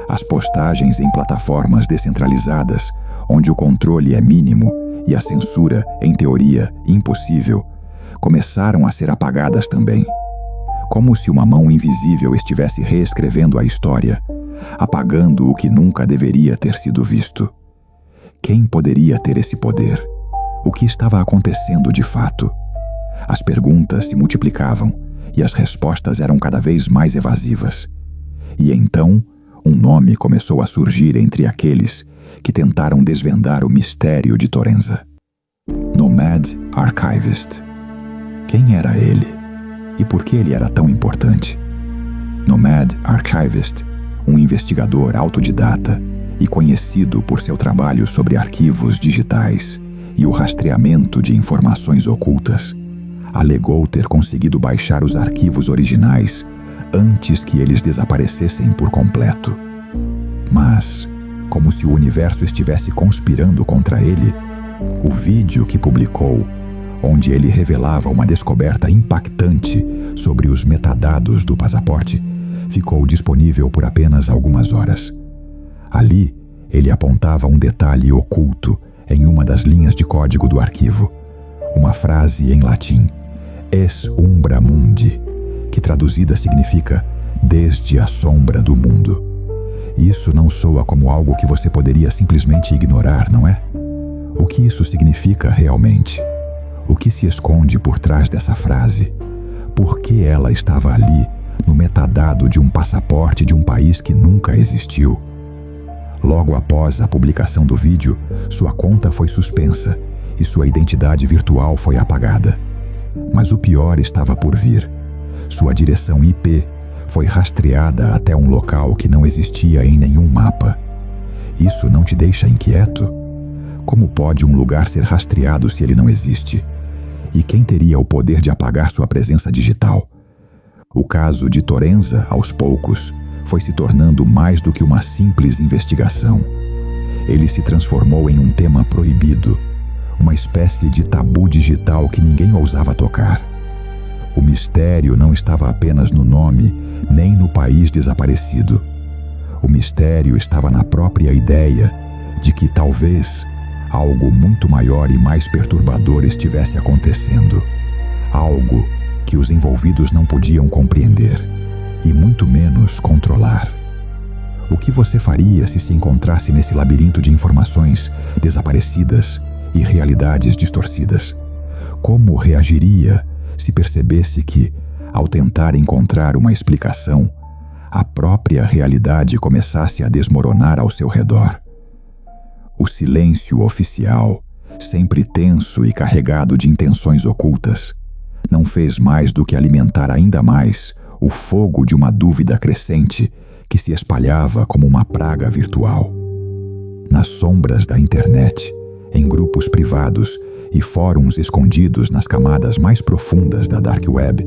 as postagens em plataformas descentralizadas, onde o controle é mínimo e a censura, em teoria, impossível, começaram a ser apagadas também. Como se uma mão invisível estivesse reescrevendo a história, apagando o que nunca deveria ter sido visto. Quem poderia ter esse poder? O que estava acontecendo de fato? As perguntas se multiplicavam e as respostas eram cada vez mais evasivas. E então, um nome começou a surgir entre aqueles que tentaram desvendar o mistério de Torenza. Nomad Archivist. Quem era ele? E por que ele era tão importante? Nomad Archivist, um investigador autodidata e conhecido por seu trabalho sobre arquivos digitais e o rastreamento de informações ocultas, alegou ter conseguido baixar os arquivos originais antes que eles desaparecessem por completo. Mas, como se o universo estivesse conspirando contra ele, o vídeo que publicou, onde ele revelava uma descoberta impactante sobre os metadados do passaporte, ficou disponível por apenas algumas horas. Ali, ele apontava um detalhe oculto em uma das linhas de código do arquivo, uma frase em latim, "Es umbra mundi", que traduzida significa "desde a sombra do mundo". Isso não soa como algo que você poderia simplesmente ignorar, não é? O que isso significa realmente? O que se esconde por trás dessa frase? Por que ela estava ali, no metadado de um passaporte de um país que nunca existiu? Logo após a publicação do vídeo, sua conta foi suspensa e sua identidade virtual foi apagada. Mas o pior estava por vir. Sua direção IP foi rastreada até um local que não existia em nenhum mapa. Isso não te deixa inquieto? Como pode um lugar ser rastreado se ele não existe? E quem teria o poder de apagar sua presença digital? O caso de Torenza, aos poucos, foi se tornando mais do que uma simples investigação. Ele se transformou em um tema proibido, uma espécie de tabu digital que ninguém ousava tocar. O mistério não estava apenas no nome, nem no país desaparecido. O mistério estava na própria ideia de que talvez algo muito maior e mais perturbador estivesse acontecendo. Algo que os envolvidos não podiam compreender, e muito menos controlar. O que você faria se encontrasse nesse labirinto de informações desaparecidas e realidades distorcidas? Como reagiria se percebesse que, ao tentar encontrar uma explicação, a própria realidade começasse a desmoronar ao seu redor? O silêncio oficial, sempre tenso e carregado de intenções ocultas, não fez mais do que alimentar ainda mais o fogo de uma dúvida crescente que se espalhava como uma praga virtual. Nas sombras da internet, em grupos privados e fóruns escondidos nas camadas mais profundas da Dark Web,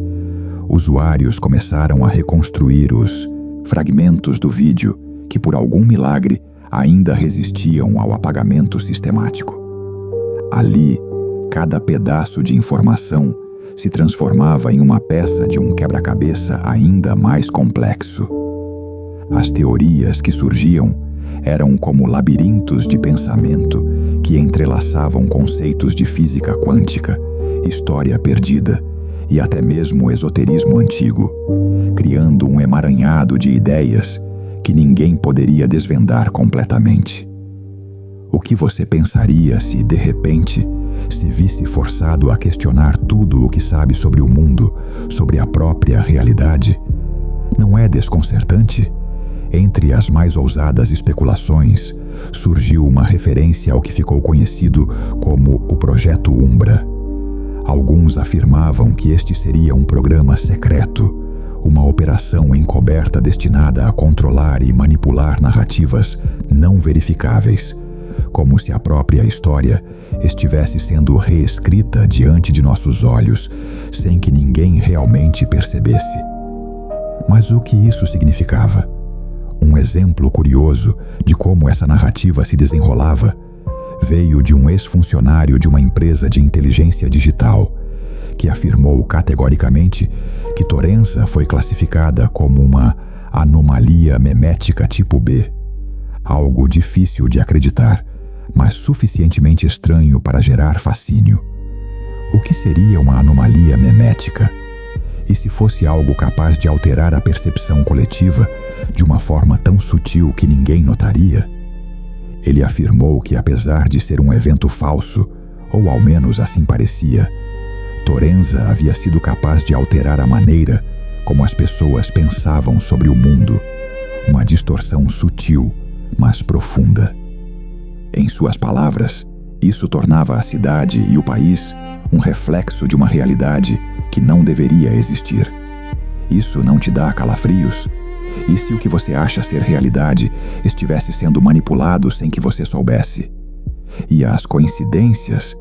usuários começaram a reconstruir os fragmentos do vídeo que, por algum milagre, ainda resistiam ao apagamento sistemático. Ali, cada pedaço de informação se transformava em uma peça de um quebra-cabeça ainda mais complexo. As teorias que surgiam eram como labirintos de pensamento que entrelaçavam conceitos de física quântica, história perdida e até mesmo esoterismo antigo, criando um emaranhado de ideias que ninguém poderia desvendar completamente. O que você pensaria se, de repente, se visse forçado a questionar tudo o que sabe sobre o mundo, sobre a própria realidade? Não é desconcertante? Entre as mais ousadas especulações, surgiu uma referência ao que ficou conhecido como o Projeto Umbra. Alguns afirmavam que este seria um programa secreto, uma operação encoberta destinada a controlar e manipular narrativas não verificáveis, como se a própria história estivesse sendo reescrita diante de nossos olhos, sem que ninguém realmente percebesse. Mas o que isso significava? Um exemplo curioso de como essa narrativa se desenrolava veio de um ex-funcionário de uma empresa de inteligência digital, que afirmou categoricamente que Torenza foi classificada como uma anomalia memética tipo B, algo difícil de acreditar, mas suficientemente estranho para gerar fascínio. O que seria uma anomalia memética? E se fosse algo capaz de alterar a percepção coletiva de uma forma tão sutil que ninguém notaria? Ele afirmou que, apesar de ser um evento falso, ou ao menos assim parecia, Torenza havia sido capaz de alterar a maneira como as pessoas pensavam sobre o mundo, uma distorção sutil, mas profunda. Em suas palavras, isso tornava a cidade e o país um reflexo de uma realidade que não deveria existir. Isso não te dá calafrios? E se o que você acha ser realidade estivesse sendo manipulado sem que você soubesse? E as coincidências,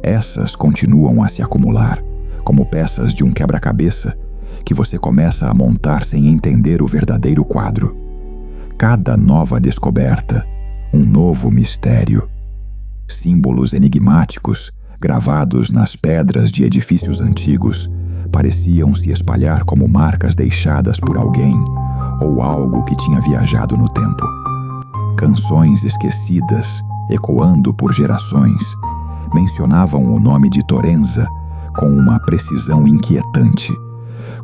essas continuam a se acumular, como peças de um quebra-cabeça que você começa a montar sem entender o verdadeiro quadro. Cada nova descoberta, um novo mistério. Símbolos enigmáticos, gravados nas pedras de edifícios antigos, pareciam se espalhar como marcas deixadas por alguém ou algo que tinha viajado no tempo. Canções esquecidas, ecoando por gerações, mencionavam o nome de Torenza com uma precisão inquietante,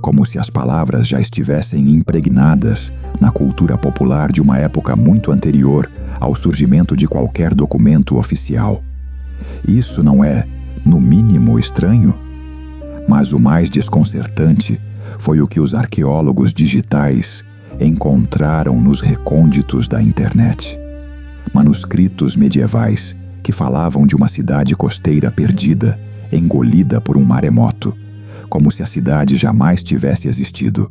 como se as palavras já estivessem impregnadas na cultura popular de uma época muito anterior ao surgimento de qualquer documento oficial. Isso não é, no mínimo, estranho? Mas o mais desconcertante foi o que os arqueólogos digitais encontraram nos recônditos da internet. Manuscritos medievais que falavam de uma cidade costeira perdida, engolida por um maremoto, como se a cidade jamais tivesse existido,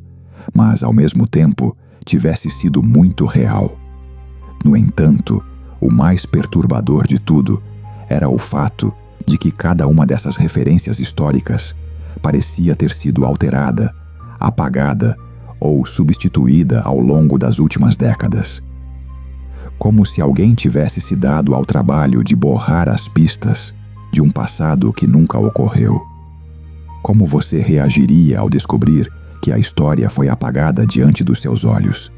mas ao mesmo tempo tivesse sido muito real. No entanto, o mais perturbador de tudo era o fato de que cada uma dessas referências históricas parecia ter sido alterada, apagada ou substituída ao longo das últimas décadas. Como se alguém tivesse se dado ao trabalho de borrar as pistas de um passado que nunca ocorreu. Como você reagiria ao descobrir que a história foi apagada diante dos seus olhos?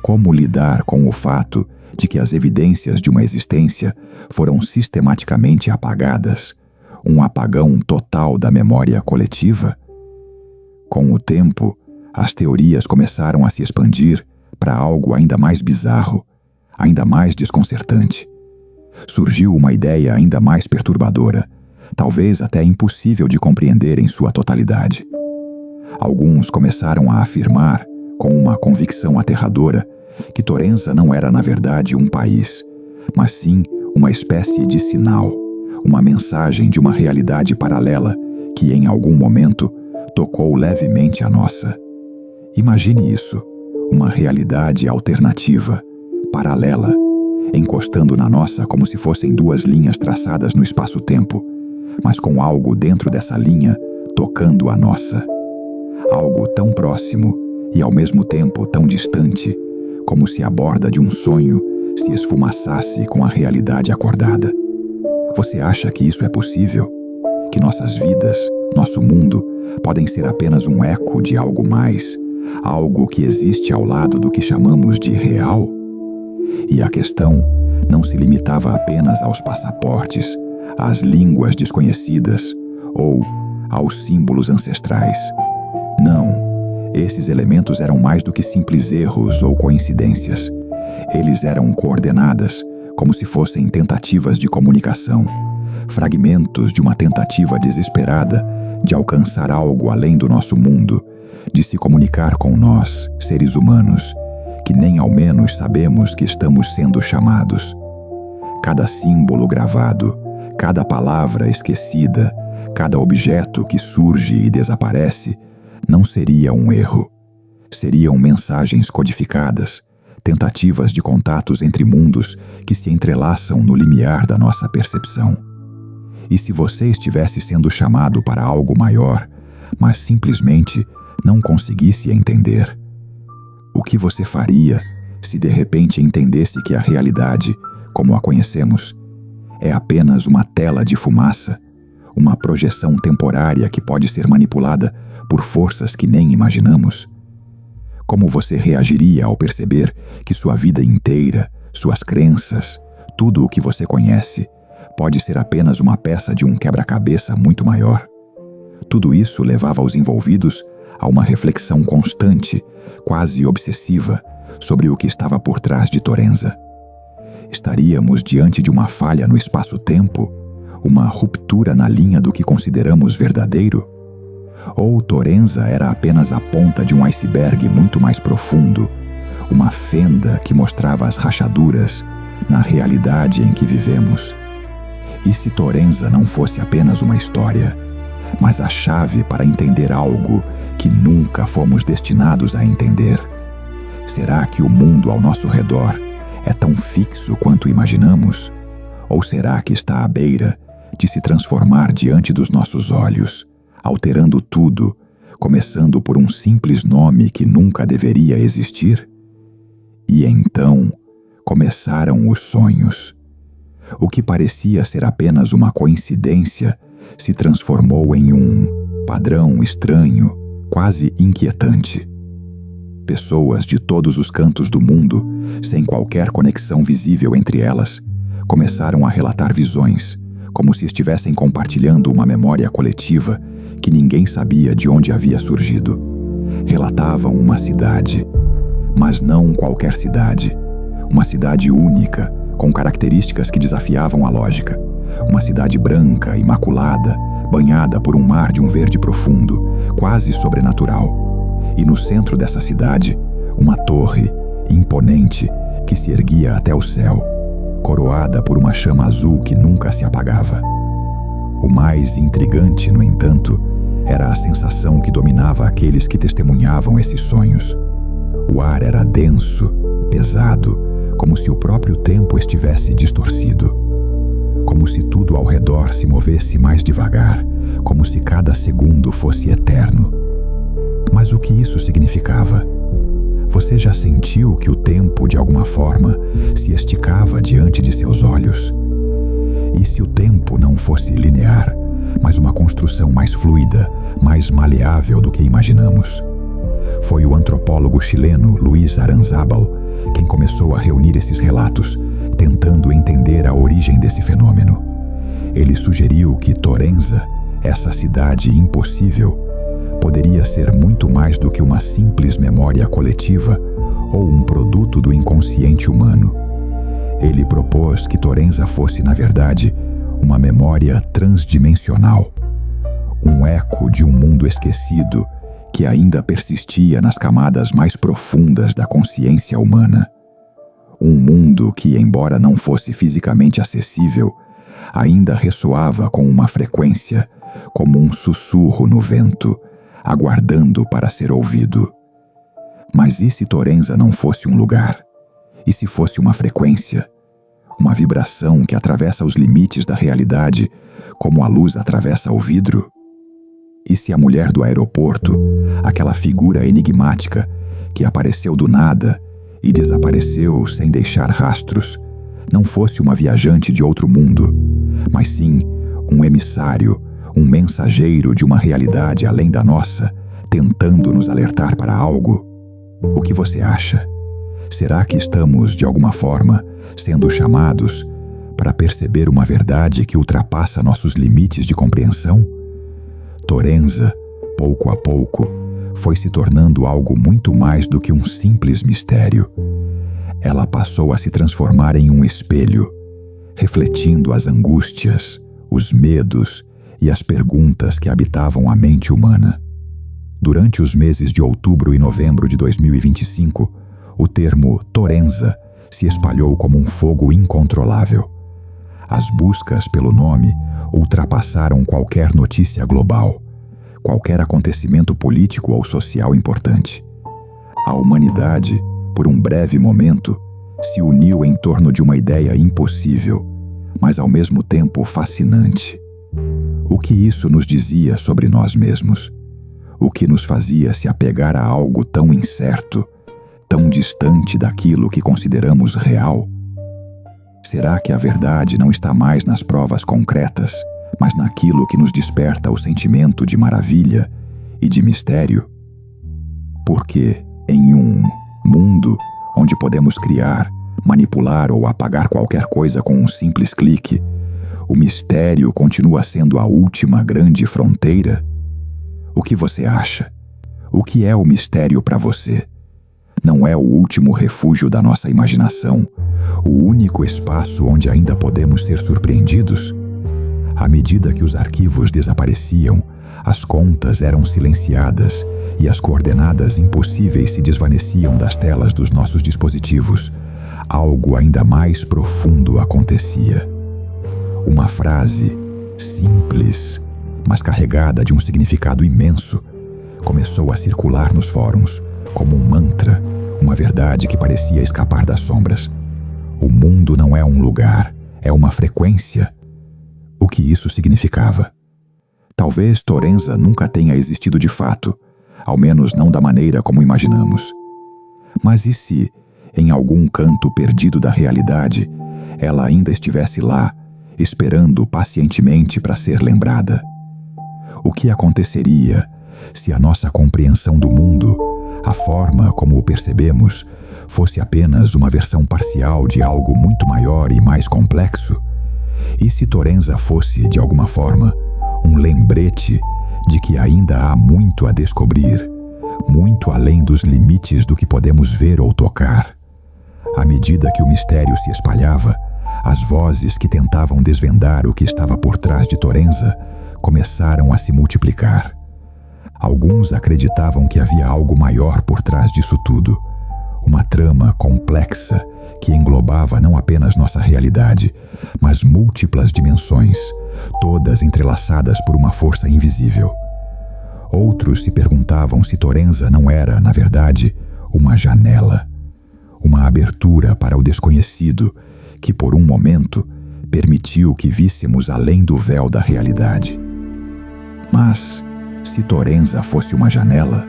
Como lidar com o fato de que as evidências de uma existência foram sistematicamente apagadas, um apagão total da memória coletiva? Com o tempo, as teorias começaram a se expandir para algo ainda mais bizarro, ainda mais desconcertante. Surgiu uma ideia ainda mais perturbadora, talvez até impossível de compreender em sua totalidade. Alguns começaram a afirmar, com uma convicção aterradora, que Torenza não era na verdade um país, mas sim uma espécie de sinal, uma mensagem de uma realidade paralela que em algum momento tocou levemente a nossa. Imagine isso, uma realidade alternativa, paralela, encostando na nossa como se fossem duas linhas traçadas no espaço-tempo, mas com algo dentro dessa linha tocando a nossa. Algo tão próximo e ao mesmo tempo tão distante, como se a borda de um sonho se esfumaçasse com a realidade acordada. Você acha que isso é possível? Que nossas vidas, nosso mundo, podem ser apenas um eco de algo mais, algo que existe ao lado do que chamamos de real? E a questão não se limitava apenas aos passaportes, às línguas desconhecidas ou aos símbolos ancestrais. Não, esses elementos eram mais do que simples erros ou coincidências. Eles eram coordenadas, como se fossem tentativas de comunicação, fragmentos de uma tentativa desesperada de alcançar algo além do nosso mundo, de se comunicar com nós, seres humanos, que nem ao menos sabemos que estamos sendo chamados. Cada símbolo gravado, cada palavra esquecida, cada objeto que surge e desaparece, não seria um erro. Seriam mensagens codificadas, tentativas de contatos entre mundos que se entrelaçam no limiar da nossa percepção. E se você estivesse sendo chamado para algo maior, mas simplesmente não conseguisse entender? O que você faria se de repente entendesse que a realidade, como a conhecemos, é apenas uma tela de fumaça, uma projeção temporária que pode ser manipulada por forças que nem imaginamos? Como você reagiria ao perceber que sua vida inteira, suas crenças, tudo o que você conhece, pode ser apenas uma peça de um quebra-cabeça muito maior? Tudo isso levava os envolvidos a uma reflexão constante, quase obsessiva, sobre o que estava por trás de Torenza. Estaríamos diante de uma falha no espaço-tempo, uma ruptura na linha do que consideramos verdadeiro? Ou Torenza era apenas a ponta de um iceberg muito mais profundo, uma fenda que mostrava as rachaduras na realidade em que vivemos? E se Torenza não fosse apenas uma história, mas a chave para entender algo que nunca fomos destinados a entender? Será que o mundo ao nosso redor é tão fixo quanto imaginamos? Ou será que está à beira de se transformar diante dos nossos olhos, alterando tudo, começando por um simples nome que nunca deveria existir? E então começaram os sonhos. O que parecia ser apenas uma coincidência se transformou em um padrão estranho, quase inquietante. Pessoas de todos os cantos do mundo, sem qualquer conexão visível entre elas, começaram a relatar visões, como se estivessem compartilhando uma memória coletiva que ninguém sabia de onde havia surgido. Relatavam uma cidade, mas não qualquer cidade. Uma cidade única, com características que desafiavam a lógica. Uma cidade branca, imaculada, banhada por um mar de um verde profundo, quase sobrenatural. E no centro dessa cidade, uma torre imponente que se erguia até o céu, coroada por uma chama azul que nunca se apagava. O mais intrigante, no entanto, era a sensação que dominava aqueles que testemunhavam esses sonhos. O ar era denso, pesado, como se o próprio tempo estivesse distorcido. Como se tudo ao redor se movesse mais devagar, como se cada segundo fosse eterno. Mas o que isso significava? Você já sentiu que o tempo, de alguma forma, se esticava diante de seus olhos? E se o tempo não fosse linear, mas uma construção mais fluida, mais maleável do que imaginamos? Foi o antropólogo chileno Luis Aranzábal quem começou a reunir esses relatos, tentando entender a origem desse fenômeno. Ele sugeriu que Torenza, essa cidade impossível, poderia ser muito mais do que uma simples memória coletiva ou um produto do inconsciente humano. Ele propôs que Torenza fosse, na verdade, uma memória transdimensional, um eco de um mundo esquecido que ainda persistia nas camadas mais profundas da consciência humana. Um mundo que, embora não fosse fisicamente acessível, ainda ressoava com uma frequência, como um sussurro no vento, aguardando para ser ouvido. Mas e se Torenza não fosse um lugar? E se fosse uma frequência? Uma vibração que atravessa os limites da realidade, como a luz atravessa o vidro? E se a mulher do aeroporto, aquela figura enigmática que apareceu do nada e desapareceu sem deixar rastros, não fosse uma viajante de outro mundo, mas sim um emissário, um mensageiro de uma realidade além da nossa, tentando nos alertar para algo? O que você acha? Será que estamos, de alguma forma, sendo chamados para perceber uma verdade que ultrapassa nossos limites de compreensão? Torenza, pouco a pouco, foi se tornando algo muito mais do que um simples mistério. Ela passou a se transformar em um espelho, refletindo as angústias, os medos e as perguntas que habitavam a mente humana. Durante os meses de outubro e novembro de 2025, o termo Torenza se espalhou como um fogo incontrolável. As buscas pelo nome ultrapassaram qualquer notícia global, qualquer acontecimento político ou social importante. A humanidade, por um breve momento, se uniu em torno de uma ideia impossível, mas ao mesmo tempo fascinante. O que isso nos dizia sobre nós mesmos? O que nos fazia se apegar a algo tão incerto, tão distante daquilo que consideramos real? Será que a verdade não está mais nas provas concretas, mas naquilo que nos desperta o sentimento de maravilha e de mistério? Porque, em um mundo onde podemos criar, manipular ou apagar qualquer coisa com um simples clique, o mistério continua sendo a última grande fronteira? O que você acha? O que é o mistério para você? Não é o último refúgio da nossa imaginação, o único espaço onde ainda podemos ser surpreendidos? À medida que os arquivos desapareciam, as contas eram silenciadas e as coordenadas impossíveis se desvaneciam das telas dos nossos dispositivos, algo ainda mais profundo acontecia. Uma frase simples, mas carregada de um significado imenso, começou a circular nos fóruns, como um mantra, uma verdade que parecia escapar das sombras. O mundo não é um lugar, é uma frequência. O que isso significava? Talvez Torenza nunca tenha existido de fato, ao menos não da maneira como imaginamos. Mas e se, em algum canto perdido da realidade, ela ainda estivesse lá, esperando pacientemente para ser lembrada? O que aconteceria se a nossa compreensão do mundo, a forma como o percebemos, fosse apenas uma versão parcial de algo muito maior e mais complexo? E se Torenza fosse, de alguma forma, um lembrete de que ainda há muito a descobrir, muito além dos limites do que podemos ver ou tocar? À medida que o mistério se espalhava, as vozes que tentavam desvendar o que estava por trás de Torenza começaram a se multiplicar. Alguns acreditavam que havia algo maior por trás disso tudo, uma trama complexa que englobava não apenas nossa realidade, mas múltiplas dimensões, todas entrelaçadas por uma força invisível. Outros se perguntavam se Torenza não era, na verdade, uma janela, uma abertura para o desconhecido que, por um momento, permitiu que víssemos além do véu da realidade. Mas, se Torenza fosse uma janela,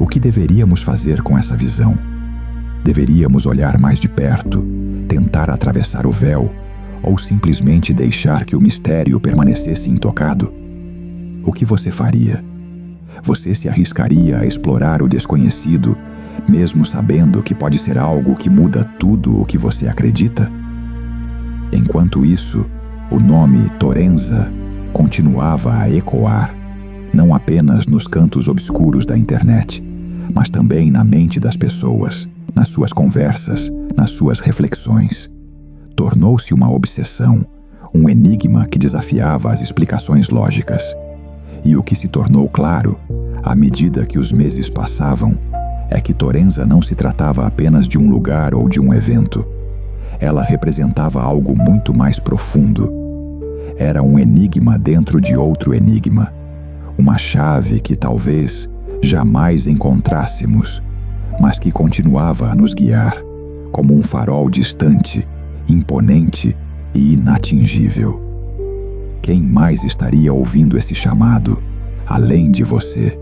o que deveríamos fazer com essa visão? Deveríamos olhar mais de perto, tentar atravessar o véu, ou simplesmente deixar que o mistério permanecesse intocado? O que você faria? Você se arriscaria a explorar o desconhecido, mesmo sabendo que pode ser algo que muda tudo o que você acredita? Enquanto isso, o nome Torenza continuava a ecoar, não apenas nos cantos obscuros da internet, mas também na mente das pessoas, nas suas conversas, nas suas reflexões. Tornou-se uma obsessão, um enigma que desafiava as explicações lógicas. E o que se tornou claro, à medida que os meses passavam, é que Torenza não se tratava apenas de um lugar ou de um evento. Ela representava algo muito mais profundo. Era um enigma dentro de outro enigma, uma chave que talvez jamais encontrássemos, mas que continuava a nos guiar, como um farol distante, imponente e inatingível. Quem mais estaria ouvindo esse chamado, além de você?